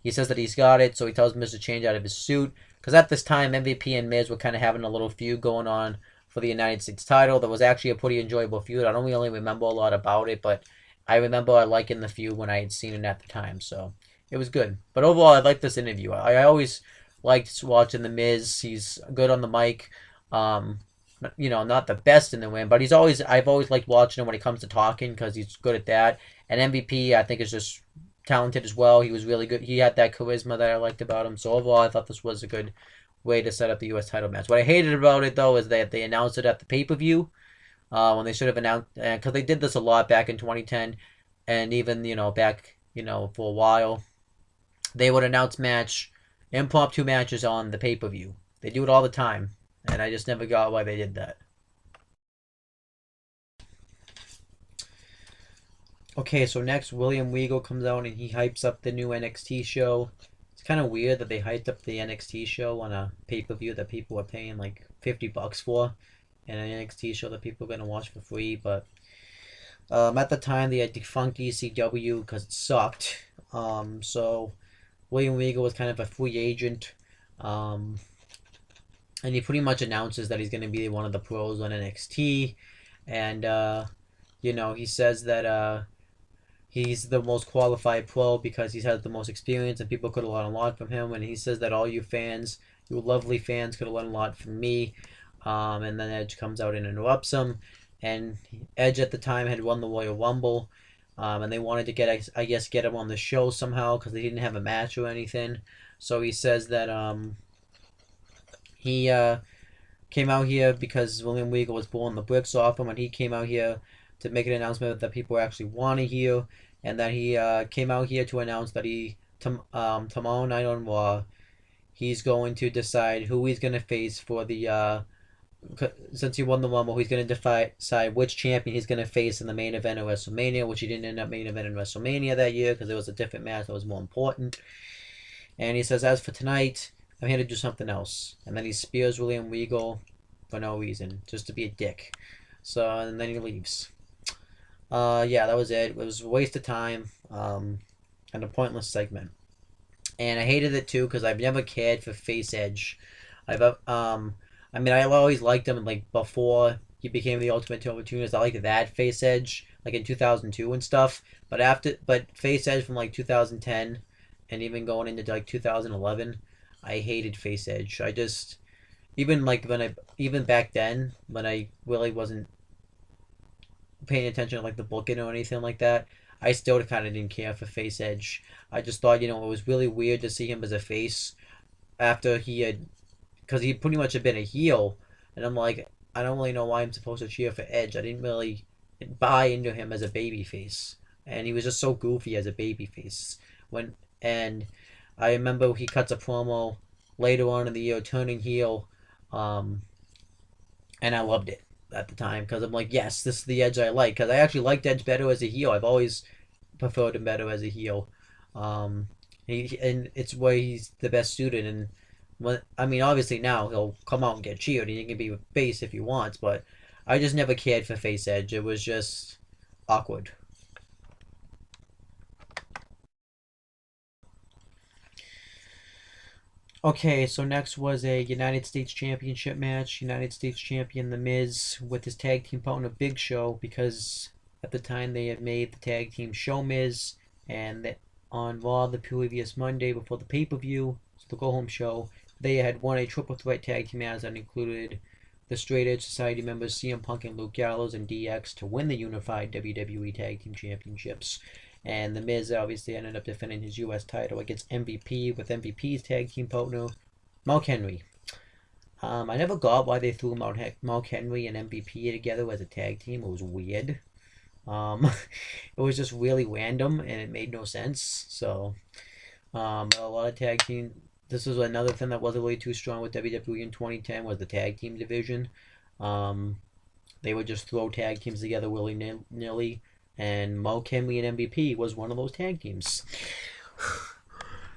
he says that he's got it, so he tells Miz to change out of his suit. Because at this time, MVP and Miz were kind of having a little feud going on for the United States title. That was actually a pretty enjoyable feud. I don't really remember a lot about it, but I remember liking the feud when I had seen it at the time. So it was good. But overall, I like this interview. I always liked watching the Miz. He's good on the mic. Not the best in the ring, but I've always liked watching him when it comes to talking, because he's good at that. And MVP, I think, is just talented as well. He was really good. He had that charisma that I liked about him. So overall, I thought this was a good way to set up the U.S. title match. What I hated about it, though, is that they announced it at the pay-per-view when they should have announced, because they did this a lot back in 2010, and even back for a while, they would announce impromptu matches on the pay-per-view. They do it all the time, and I just never got why they did that. Okay, so next, William Regal comes out and he hypes up the new NXT show. It's kind of weird that they hyped up the NXT show on a pay-per-view that people are paying like $50 for, and an NXT show that people are going to watch for free. But at the time, they had defunct ECW because it sucked. So William Regal was kind of a free agent. And he pretty much announces that he's going to be one of the pros on NXT. And, he says that he's the most qualified pro because he's had the most experience and people could learn a lot from him. And he says that all you fans, you lovely fans, could learn a lot from me. And then Edge comes out and interrupts him. And Edge at the time had won the Royal Rumble. And they wanted to get him on the show somehow because they didn't have a match or anything. So he says that he came out here because William Regal was blowing the bricks off him, and he came out here to make an announcement that people actually want to hear, and that he came out here to announce that tomorrow night on Raw, he's going to decide who he's going to face for the, since he won the Rumble, he's going to decide which champion he's going to face in the main event of WrestleMania, which he didn't end up main eventing WrestleMania that year because there was a different match that was more important. And he says, as for tonight, I'm here to do something else. And then he spears William Regal for no reason, just to be a dick. So, and then he leaves. Yeah, that was it. It was a waste of time, and a pointless segment. And I hated it too, because I've never cared for Face Edge. I always liked him, like, before he became the Ultimate Team Opportunist. I liked that Face Edge, like in 2002 and stuff. But Face Edge from, like, 2010 and even going into like 2011, I hated Face Edge. I just even like when I even back then when I really wasn't paying attention to like the booking or anything like that, I still kind of didn't care for Face Edge. I just thought it was really weird to see him as a face after he had because he pretty much had been a heel, and I'm like, I don't really know why I'm supposed to cheer for Edge. I didn't really buy into him as a babyface, and he was just so goofy as a babyface. When and I remember he cuts a promo later on in the year turning heel, um, and I loved it at the time because I'm like, yes, this is the Edge I like. Because I actually liked Edge better as a heel. I've always preferred him better as a heel. Um, and it's where he's the best suited. And I mean, obviously now he'll come out and get cheered, and he can be a face if he wants. But I just never cared for face Edge. It was just awkward. Okay, so next was a United States Championship match. United States Champion The Miz with his tag team partner Big Show, because at the time they had made the tag team Show Miz, and on Raw the previous Monday before the pay per view, so the go home show, they had won a triple threat tag team match that included the Straight Edge Society members CM Punk and Luke Gallows and DX to win the unified WWE Tag Team Championships. And The Miz obviously ended up defending his U.S. title against MVP with MVP's tag team partner, Mark Henry. I never got why they threw Mark Henry and MVP together as a tag team. It was weird. It was just really random and it made no sense. So, a lot of tag team. This was another thing that wasn't really too strong with WWE in 2010 was the tag team division. Um, they would just throw tag teams together willy nilly, and Mark Henry and MVP was one of those tag teams.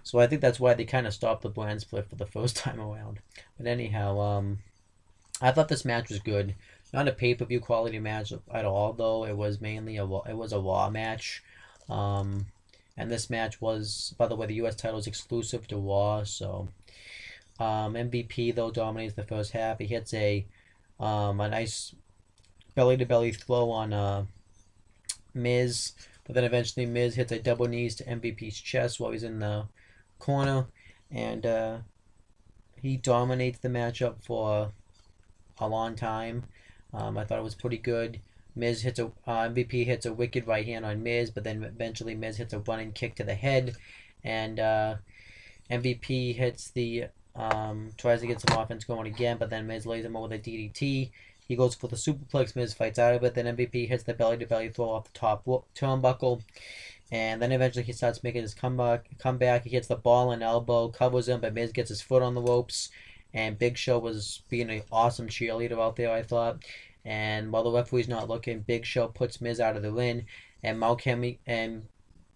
So I think that's why they kind of stopped the brand split for the first time around. But anyhow, I thought this match was good. Not a pay per view quality match at all, though. It was mainly a Raw match. And this match was, by the way, the U.S. title is exclusive to Raw. So MVP though dominates the first half. He hits a nice belly to belly throw on Miz, but then eventually Miz hits a double knees to MVP's chest while he's in the corner, and he dominates the matchup for a long time. I thought it was pretty good. Miz hits MVP hits a wicked right hand on Miz, but then eventually Miz hits a running kick to the head, and MVP hits the tries to get some offense going again, but then Miz lays him over with a DDT. He goes for the superplex. Miz fights out of it. Then MVP hits the belly to belly throw off the top turnbuckle, and then eventually he starts making his comeback. He hits the ball and elbow, covers him, but Miz gets his foot on the ropes. And Big Show was being an awesome cheerleader out there, I thought. And while the referee's not looking, Big Show puts Miz out of the ring, and Mark Henry and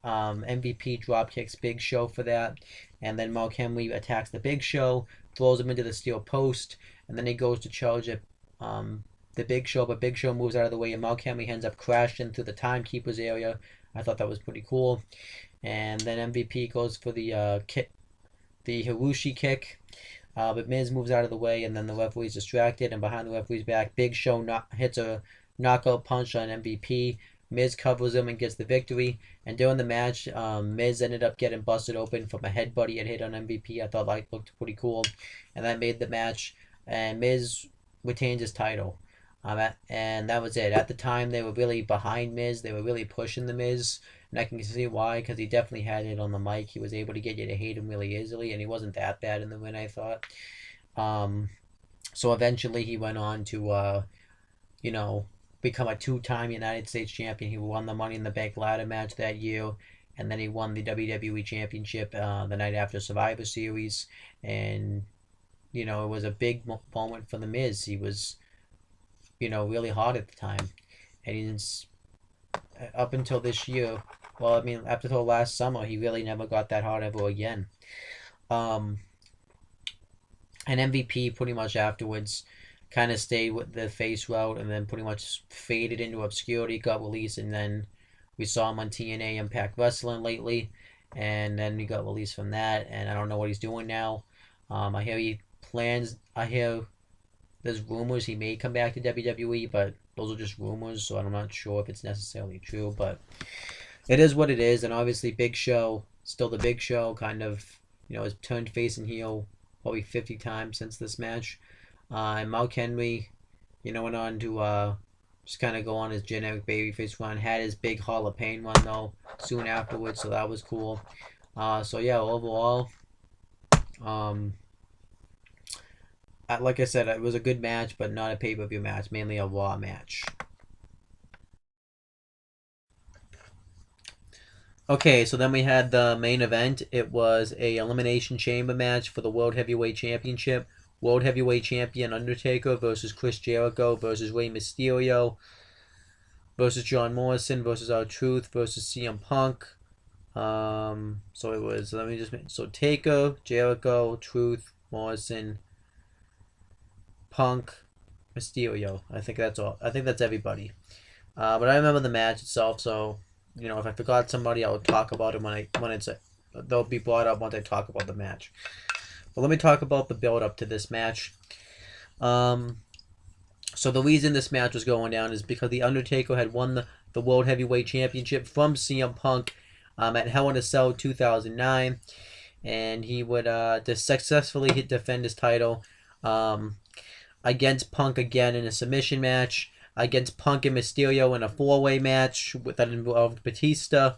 MVP drop kicks Big Show for that. And then Mark Henry attacks the Big Show, throws him into the steel post, and then he goes to charge at the Big Show, but Big Show moves out of the way, and Mark Henry ends up crashing through the timekeeper's area. I thought that was pretty cool. And then MVP goes for the kick, the Hiroshi kick. But Miz moves out of the way, and then the referee's distracted, and behind the referee's back, Big Show hits a knockout punch on MVP. Miz covers him and gets the victory. And during the match, Miz ended up getting busted open from a headbutt he had hit on MVP. I thought that looked pretty cool, and that made the match. And Miz retained his title. And that was it. At the time, they were really behind Miz. They were really pushing the Miz. And I can see why, because he definitely had it on the mic. He was able to get you to hate him really easily, and he wasn't that bad in the win, I thought. So eventually he went on to, become a two-time United States champion. He won the Money in the Bank ladder match that year, and then he won the WWE Championship the night after Survivor Series. And, it was a big moment for The Miz. He was, really hot at the time. And he's up until this year, after the last summer, he really never got that hot ever again. And MVP pretty much afterwards kind of stayed with the face route and then pretty much faded into obscurity, got released, and then we saw him on TNA Impact Wrestling lately, and then he got released from that, and I don't know what he's doing now. I hear there's rumors he may come back to WWE, but those are just rumors, so I'm not sure if it's necessarily true, but it is what it is. And obviously Big Show still the Big Show, kind of, has turned face and heel probably 50 times since this match. And Mark Henry, went on to just kind of go on his generic babyface run. Had his big Hall of Pain run though soon afterwards, so that was cool. So yeah, overall, like I said, it was a good match, but not a pay-per-view match, mainly a Raw match. Okay, so then we had the main event. It was a Elimination Chamber match for the World Heavyweight Championship. World Heavyweight Champion Undertaker versus Chris Jericho versus Rey Mysterio versus John Morrison versus R-Truth versus CM Punk. So it was, so Taker, Jericho, Truth, Morrison, Punk, Mysterio. I think that's all. I think that's everybody. But I remember the match itself, so if I forgot somebody, I'll talk about it they'll be brought up once I talk about the match. But let me talk about the build up to this match. So the reason this match was going down is because the Undertaker had won the World Heavyweight Championship from CM Punk at Hell in a Cell 2009, and he would successfully defend his title against Punk again in a submission match, against Punk and Mysterio in a four-way match that involved Batista,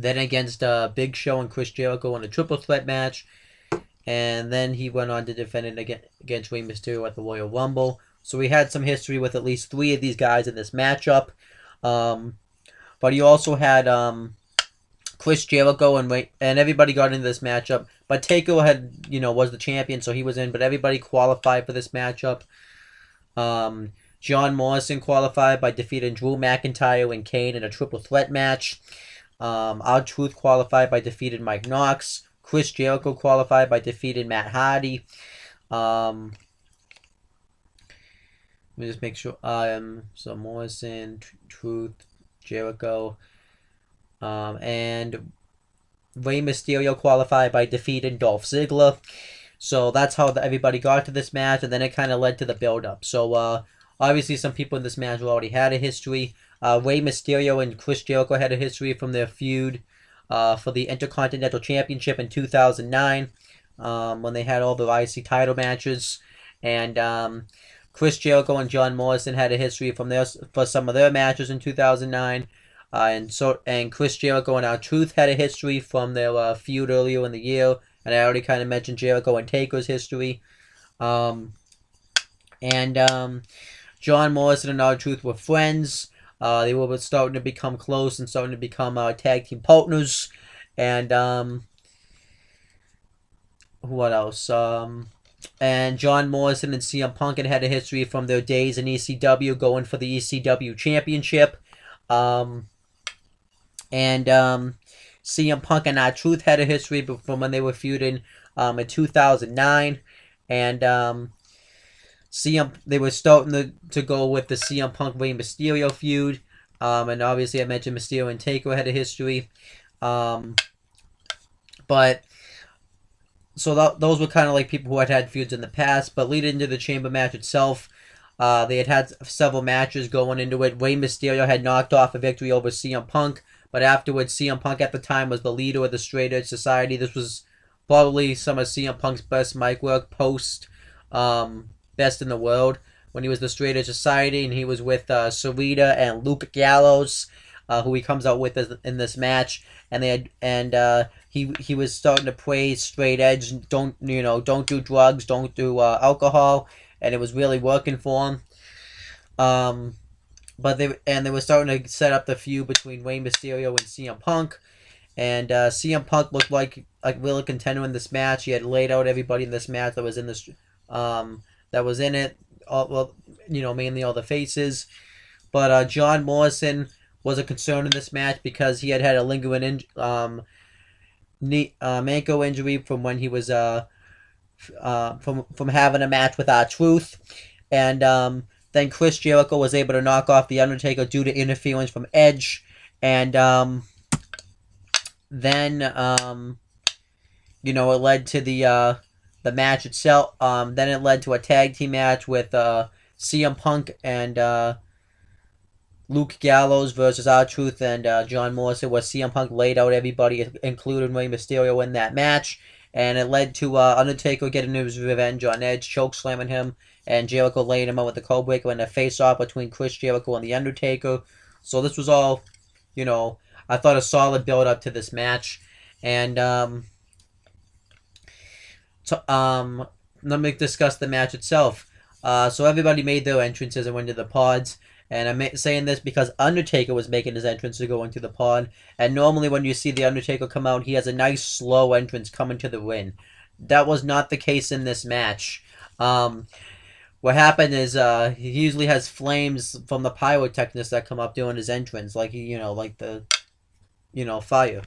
then against Big Show and Chris Jericho in a triple threat match, and then he went on to defend it against Rey Mysterio at the Royal Rumble. So we had some history with at least 3 of these guys in this matchup. But he also had Chris Jericho and everybody got into this matchup. But Taker was the champion, so he was in. But everybody qualified for this matchup. John Morrison qualified by defeating Drew McIntyre and Kane in a triple threat match. R-Truth qualified by defeating Mike Knox. Chris Jericho qualified by defeating Matt Hardy. Let me just make sure. So Morrison, Truth, Jericho, and Rey Mysterio qualified by defeating Dolph Ziggler. So that's how everybody got to this match, and then it kind of led to the build-up. So obviously some people in this match already had a history. Rey Mysterio and Chris Jericho had a history from their feud for the Intercontinental Championship in 2009 when they had all the IC title matches. And Chris Jericho and John Morrison had a history for some of their matches in 2009. And Chris Jericho and R-Truth had a history from their feud earlier in the year. And I already kind of mentioned Jericho and Taker's history. John Morrison and R-Truth were friends. They were starting to become close and starting to become tag team partners. And what else? And John Morrison and CM Punk had a history from their days in ECW, going for the ECW championship. CM Punk and R-Truth had a history from when they were feuding in 2009. And they were starting to go with the CM Punk Rey Mysterio feud. And obviously I mentioned Mysterio and Taker had a history. Those were kind of like people who had feuds in the past. But leading into the Chamber match itself, they had several matches going into it. Rey Mysterio had knocked off a victory over CM Punk. But afterwards, CM Punk at the time was the leader of the Straight Edge Society. This was probably some of CM Punk's best mic work post Best in the World, when he was the Straight Edge Society, and he was with Sarita and Luke Gallows, who he comes out with in this match. And he was starting to praise Straight Edge. Don't do drugs, don't do alcohol, and it was really working for him. But they were starting to set up the feud between Rey Mysterio and CM Punk. And CM Punk looked like a real contender in this match. He had laid out everybody in this match that was in this that was in it. Mainly all the faces. But John Morrison was a concern in this match because he had a lingering ankle injury from when he was from having a match with R-Truth. And then Chris Jericho was able to knock off The Undertaker due to interference from Edge. And then it led to the match itself. Then it led to a tag team match with CM Punk and Luke Gallows versus R-Truth and John Morrison, where CM Punk laid out everybody, including Rey Mysterio, in that match. And it led to Undertaker getting his revenge on Edge, choke slamming him, and Jericho laying him out with the Codebreaker in a face-off between Chris Jericho and The Undertaker. So this was all, I thought a solid build-up to this match. And let me discuss the match itself. So everybody made their entrances and went to the pods. And I'm saying this because Undertaker was making his entrance to go into the pod. And normally when you see The Undertaker come out, he has a nice slow entrance coming to the ring. That was not the case in this match. What happened is he usually has flames from the pyrotechnics that come up during his entrance, like the fire.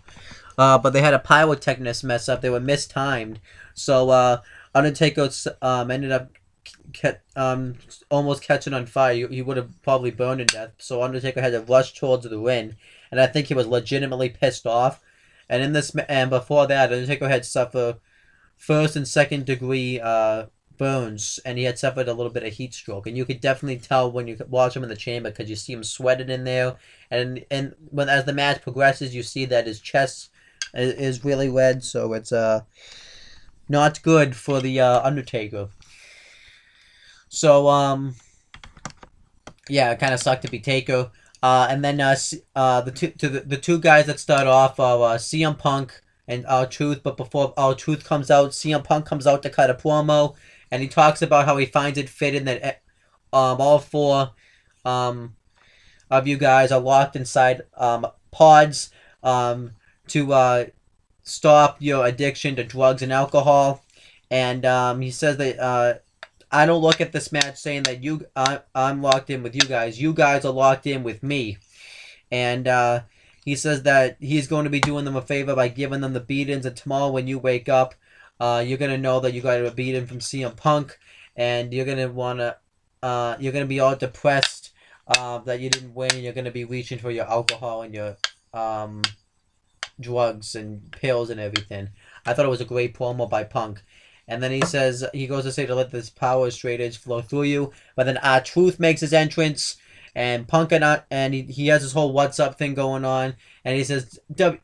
But they had a pyrotechnics mess up. They were mistimed, so Undertaker ended up almost catching on fire. He would have probably burned to death. So Undertaker had to rush towards the ring, and I think he was legitimately pissed off. And before that, Undertaker had suffered first and second degree burns, and he had suffered a little bit of heat stroke. And you could definitely tell when you watch him in the chamber because you see him sweating in there. And when as the match progresses, you see that his chest is really red, so it's not good for the Undertaker. So yeah, it kind of sucked to be Taker. And then the two guys that start off are CM Punk and R-Truth. But before R-Truth comes out, CM Punk comes out to cut a promo, and he talks about how he finds it fitting that all four of you guys are locked inside pods to stop your addiction to drugs and alcohol. And he says that I don't look at this match saying that I'm locked in with you guys. You guys are locked in with me. And he says that he's going to be doing them a favor by giving them the beatings. And tomorrow when you wake up, you're going to know that you got a beating from CM Punk. And you're going to be all depressed that you didn't win. And you're going to be reaching for your alcohol and your drugs and pills and everything. I thought it was a great promo by Punk. And then he goes to say to let this power straight edge flow through you. But then R-Truth makes his entrance, and Punk and he has this whole what's up thing going on. And he says,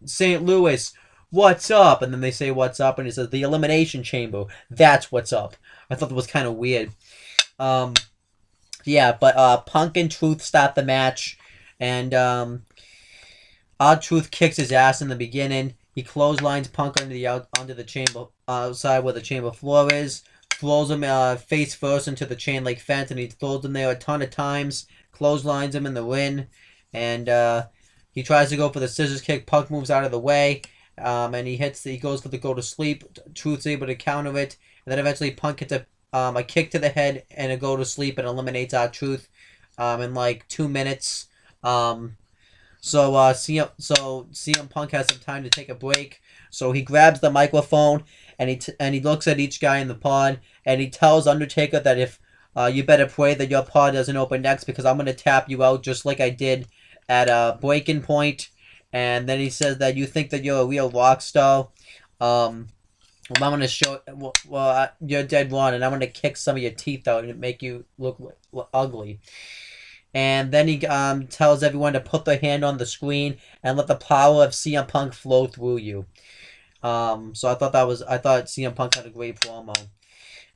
St. Louis, what's up? And then they say what's up, and he says, the Elimination Chamber, that's what's up. I thought that was kind of weird. Yeah, but Punk and Truth stop the match, and R-Truth kicks his ass in the beginning. He clotheslines Punk onto the chamber outside where the chamber floor is. Throws him face first into the chain link fence, and he throws him there a ton of times. Clotheslines him in the ring, and he tries to go for the scissors kick. Punk moves out of the way, and he goes for the go to sleep. Truth's able to counter it, and then eventually Punk gets a kick to the head and a go to sleep and eliminates R-Truth in like 2 minutes. So CM Punk has some time to take a break. So he grabs the microphone and he looks at each guy in the pod, and he tells Undertaker that if you better pray that your pod doesn't open next, because I'm gonna tap you out just like I did at Breaking Point. And then he says that you think that you're a real rock star. I'm gonna show. You're dead wrong, and I'm gonna kick some of your teeth out and make you look ugly. And then he tells everyone to put their hand on the screen and let the power of CM Punk flow through you. So I thought CM Punk had a great promo.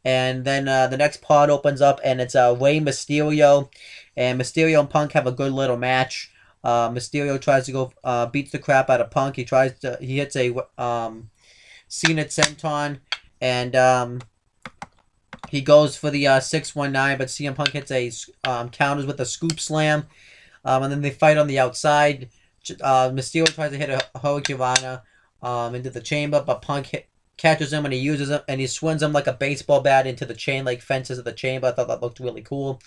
And then the next pod opens up, and it's Rey Mysterio, and Mysterio and Punk have a good little match. Mysterio tries to go beats the crap out of Punk. He hits a Cena senton, and he goes for the 619, but CM Punk hits a counters with a scoop slam, and then they fight on the outside. Mysterio tries to hit a Hurricanrana into the chamber, but Punk catches him, and he swings him like a baseball bat into the chain link fences of the chamber. I thought that looked really cool.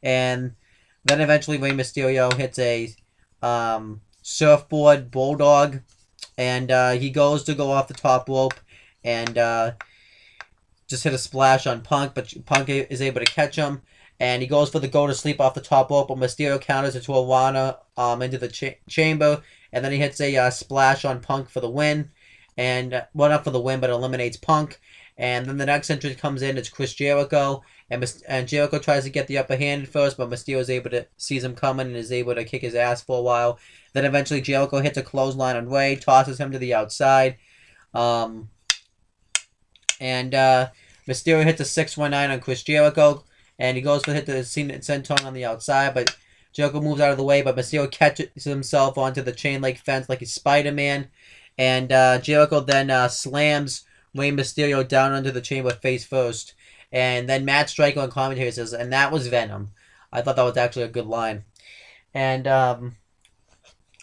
And then eventually Rey Mysterio hits a surfboard bulldog, and he goes to go off the top rope and just hit a splash on Punk, but Punk is able to catch him, and he goes for the go to sleep off the top rope, but Mysterio counters into a Rana into the chamber, and then he hits a splash on Punk for the win, and not for the win, but eliminates Punk. And then the next entrant comes in, it's Chris Jericho, and Jericho tries to get the upper hand at first, but Mysterio is able to sees him coming and is able to kick his ass for a while. Then eventually Jericho hits a clothesline on Ray, tosses him to the outside, and Mysterio hits a 619 on Chris Jericho, and he goes to hit the senton on the outside, but Jericho moves out of the way, but Mysterio catches himself onto the chain link fence like he's Spider-Man, and Jericho then slams Rey Mysterio down onto the chamber face first. And then Matt Striker on commentary says, and that was Venom. I thought that was actually a good line. And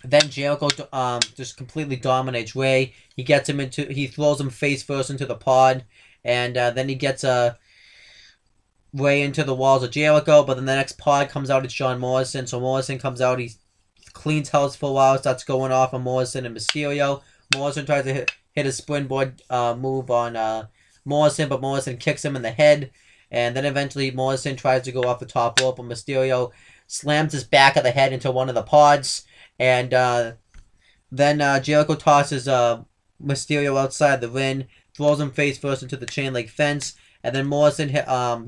then Jericho just completely dominates Rey. He throws him face first into the pod. And then he gets Rey into the walls of Jericho. But then the next pod comes out, it's John Morrison. So Morrison comes out, he cleans house for a while, starts going off on Morrison and Mysterio. Morrison tries to hit a springboard move on Morrison, but Morrison kicks him in the head, and then eventually Morrison tries to go off the top rope, and Mysterio slams his back of the head into one of the pods, and then Jericho tosses Mysterio outside the ring, throws him face first into the chain link fence, and then Morrison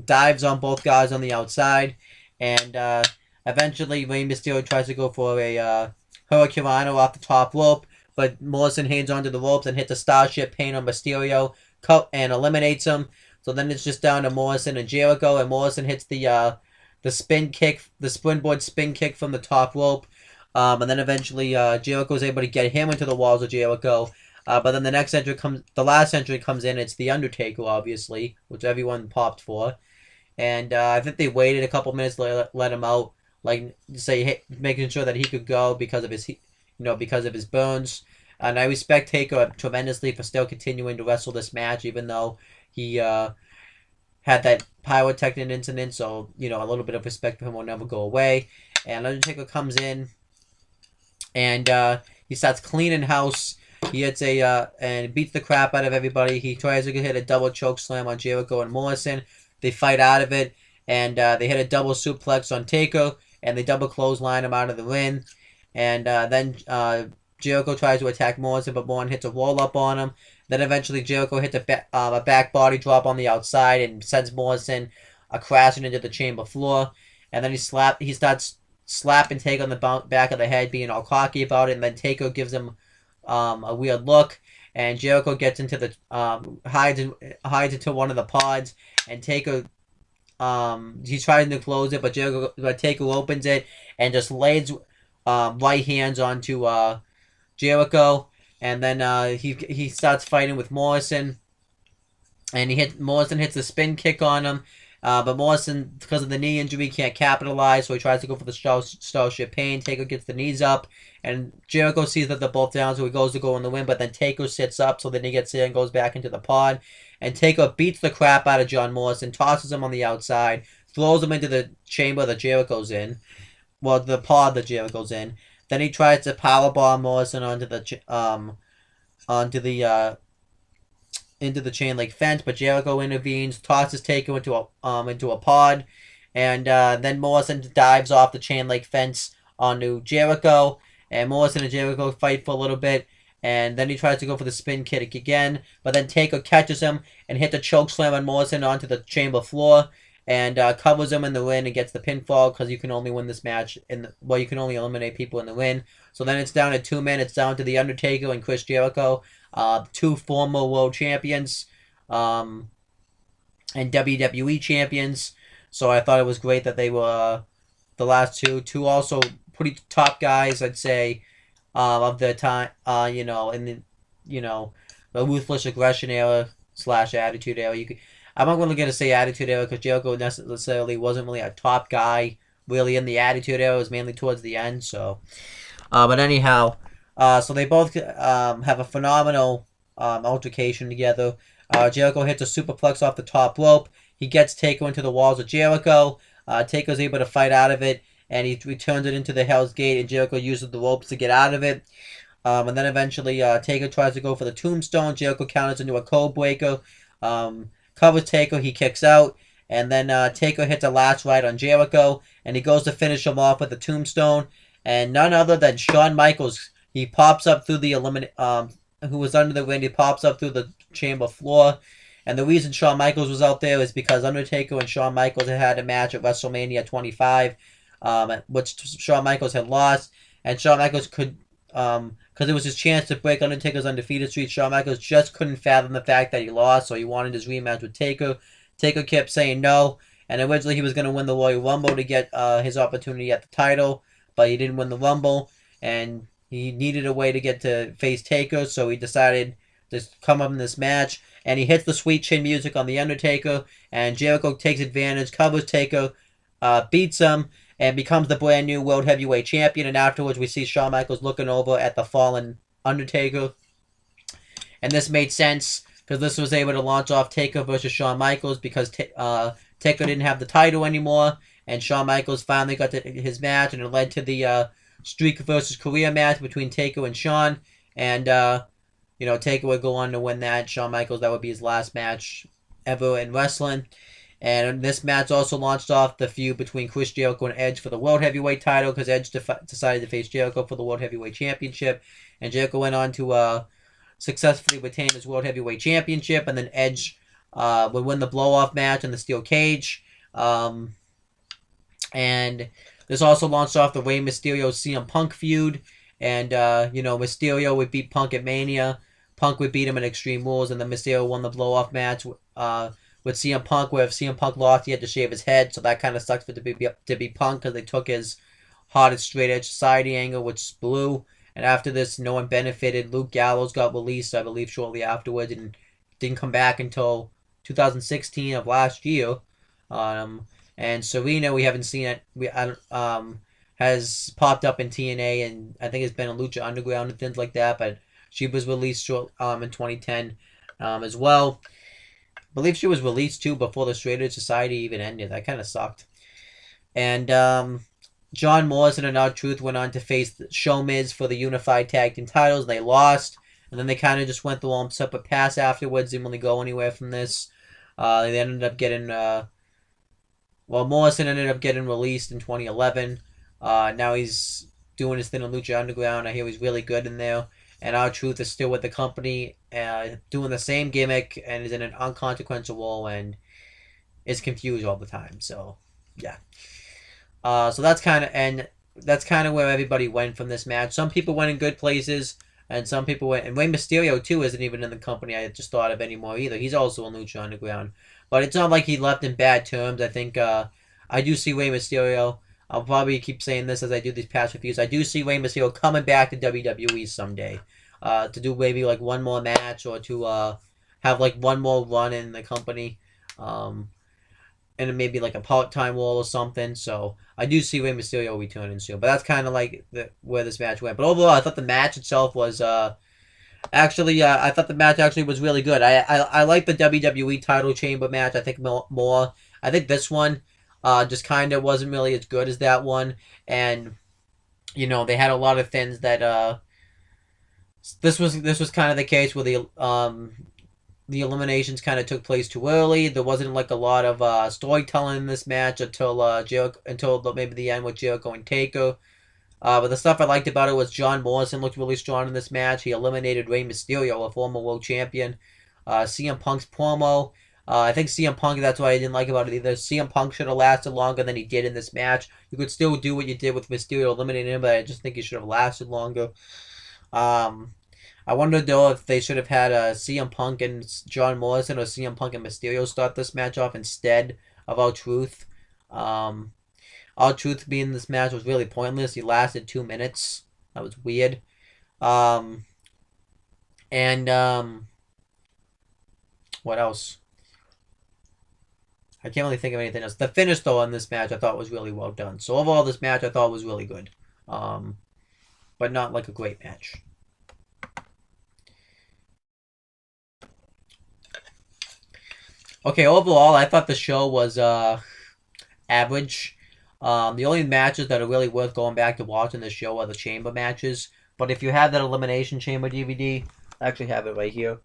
dives on both guys on the outside, and eventually Rey Mysterio tries to go for a Hurricanrana off the top rope, but Morrison hangs onto the ropes and hits a Starship Pain on Mysterio, and eliminates him. So then it's just down to Morrison and Jericho, and Morrison hits the springboard spin kick from the top rope, and then eventually Jericho is able to get him into the walls of Jericho. But then the last entry comes in. It's the Undertaker, obviously, which everyone popped for, and I think they waited a couple minutes to let him out, like making sure that he could go because of his burns. And I respect Taker tremendously for still continuing to wrestle this match, even though he had that pyrotechnic incident. So, a little bit of respect for him will never go away. And Undertaker comes in, and he starts cleaning house. He hits and beats the crap out of everybody. He tries to hit a double choke slam on Jericho and Morrison. They fight out of it, and they hit a double suplex on Taker, and they double clothesline him out of the ring. And then Jericho tries to attack Morrison, but Morrison hits a roll-up on him. Then eventually Jericho hits a back body drop on the outside and sends Morrison crashing into the chamber floor. And then he starts slapping Taker on the back of the head, being all cocky about it. And then Taker gives him a weird look. And Jericho gets into the hides into one of the pods. And Taker he's trying to close it, but Taker opens it and just lays right hands onto Jericho, and then he starts fighting with Morrison, and Morrison hits the spin kick on him, but Morrison, because of the knee injury, can't capitalize, so he tries to go for the Starship Pain. Taker gets the knees up, and Jericho sees that they're both down, so he goes to go in the win, but then Taker sits up, so then he gets in and goes back into the pod, and Taker beats the crap out of John Morrison, tosses him on the outside, throws him into the chamber that Jericho's in, well, the pod that Jericho's in. Then he tries to powerbomb Morrison into the chain link fence, but Jericho intervenes, tosses Taker into a pod, and then Morrison dives off the chain link fence onto Jericho, and Morrison and Jericho fight for a little bit, and then he tries to go for the spin kick again, but then Taker catches him and hits a choke slam on Morrison onto the chamber floor, and covers him in the win and gets the pinfall, because you can only win this match you can only eliminate people in the win. So then it's down to 2 men. It's down to the Undertaker and Chris Jericho, two former world champions, and WWE champions. So I thought it was great that they were the last two also pretty top guys, I'd say, of the time, in the ruthless aggression era / attitude era. I'm not going to say attitude era because Jericho necessarily wasn't really a top guy really in the attitude era. It was mainly towards the end. So, but anyhow, so they both have a phenomenal altercation together. Jericho hits a superplex off the top rope. He gets Taker into the walls of Jericho. Taker's able to fight out of it, and he returns it into the Hell's Gate, and Jericho uses the ropes to get out of it. And then eventually Taker tries to go for the tombstone. Jericho counters into a code breaker. Covers Taker, he kicks out, and then Taker hits a last ride on Jericho, and he goes to finish him off with the tombstone, and none other than Shawn Michaels. He pops up through the who was under the ring, he pops up through the chamber floor, And the reason Shawn Michaels was out there is because Undertaker and Shawn Michaels had a match at WrestleMania 25, which Shawn Michaels had lost, and Shawn Michaels could, because it was his chance to break Undertaker's undefeated streak. Shawn Michaels just couldn't fathom the fact that he lost, so he wanted his rematch with Taker. Taker kept saying no, and originally he was going to win the Royal Rumble to get his opportunity at the title, but he didn't win the Rumble, and he needed a way to get to face Taker, so he decided to come up in this match. And he hits the sweet chin music on The Undertaker, and Jericho takes advantage, covers Taker, beats him, and becomes the brand new World Heavyweight Champion. And afterwards, we see Shawn Michaels looking over at the fallen Undertaker. And this made sense, because this was able to launch off Taker versus Shawn Michaels, because Taker didn't have the title anymore, and Shawn Michaels finally got to his match, and it led to the Streak versus Career match between Taker and Shawn. And, Taker would go on to win that. Shawn Michaels, that would be his last match ever in wrestling. And this match also launched off the feud between Chris Jericho and Edge for the World Heavyweight title, because Edge decided to face Jericho for the World Heavyweight Championship. And Jericho went on to successfully retain his World Heavyweight Championship. And then Edge would win the blow-off match in the steel cage. And this also launched off the Rey Mysterio CM Punk feud. And, Mysterio would beat Punk at Mania. Punk would beat him in Extreme Rules, and then Mysterio won the blow-off match with CM Punk, where if CM Punk lost, he had to shave his head, so that kind of sucks for to be Punk, because they took his hottest straight-edge society angle, which blew. And after this, no one benefited. Luke Gallows got released, I believe, shortly afterwards, and didn't come back until 2016 of last year. And Serena, we haven't seen it. Has popped up in TNA, and I think it's been in Lucha Underground and things like that, but she was released in 2010 as well. I believe she was released too before the Straight Edge Society even ended. That kind of sucked. And John Morrison and R-Truth went on to face Show Miz for the Unified Tag Team titles, and they lost. And then they kind of just went through all separate paths afterwards. Didn't really go anywhere from this. They ended up getting... Morrison ended up getting released in 2011. Now he's doing his thing on Lucha Underground. I hear he's really good in there. And R-Truth is still with the company, doing the same gimmick, and is in an unconsequential role, and is confused all the time. So, yeah. So that's kind of where everybody went from this match. Some people went in good places, and some people went... And Rey Mysterio, too, isn't even in the company I just thought of anymore either. He's also on Lucha Underground. But it's not like he left in bad terms. I think I do see Rey Mysterio... I'll probably keep saying this as I do these past reviews. I do see Rey Mysterio coming back to WWE someday. To do maybe like one more match, or to have like one more run in the company. And maybe like a part-time role or something. So I do see Rey Mysterio returning soon. But that's kind of like where this match went. But overall, I thought the match itself was... I thought the match actually was really good. I like the WWE title chamber match, I think, more. I think this one... just kind of wasn't really as good as that one. And, they had a lot of things that, this was kind of the case where the eliminations kind of took place too early. There wasn't like a lot of storytelling in this match until maybe the end with Jericho and Taker. But the stuff I liked about it was John Morrison looked really strong in this match. He eliminated Rey Mysterio, a former world champion. CM Punk's promo. I think CM Punk, that's what I didn't like about it either. CM Punk should have lasted longer than he did in this match. You could still do what you did with Mysterio eliminating him, but I just think he should have lasted longer. I wonder, though, if they should have had CM Punk and John Morrison, or CM Punk and Mysterio start this match off instead of R-Truth. R-Truth being in this match was really pointless. He lasted 2 minutes. That was weird. What else? I can't really think of anything else. The finish, though, on this match I thought was really well done. So overall, this match I thought was really good. But not like a great match. Okay, overall, I thought the show was average. The only matches that are really worth going back to watching the show are the chamber matches. But if you have that Elimination Chamber DVD, I actually have it right here.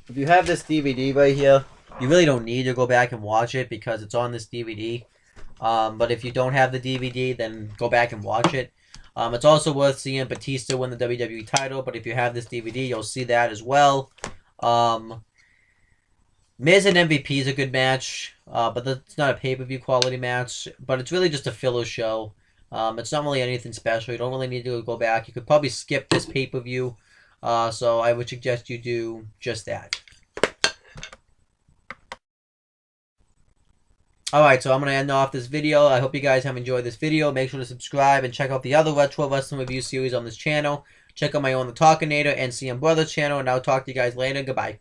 If you have this DVD right here, you really don't need to go back and watch it because it's on this DVD. But if you don't have the DVD, then go back and watch it. It's also worth seeing Batista win the WWE title, but if you have this DVD, you'll see that as well. Miz and MVP is a good match, but that's not a pay-per-view quality match. But it's really just a filler show. It's not really anything special. You don't really need to go back. You could probably skip this pay-per-view. So I would suggest you do just that. Alright, so I'm going to end off this video. I hope you guys have enjoyed this video. Make sure to subscribe and check out the other Retro Wrestling Review series on this channel. Check out my own The Talkinator and CM Brothers channel, and I'll talk to you guys later. Goodbye.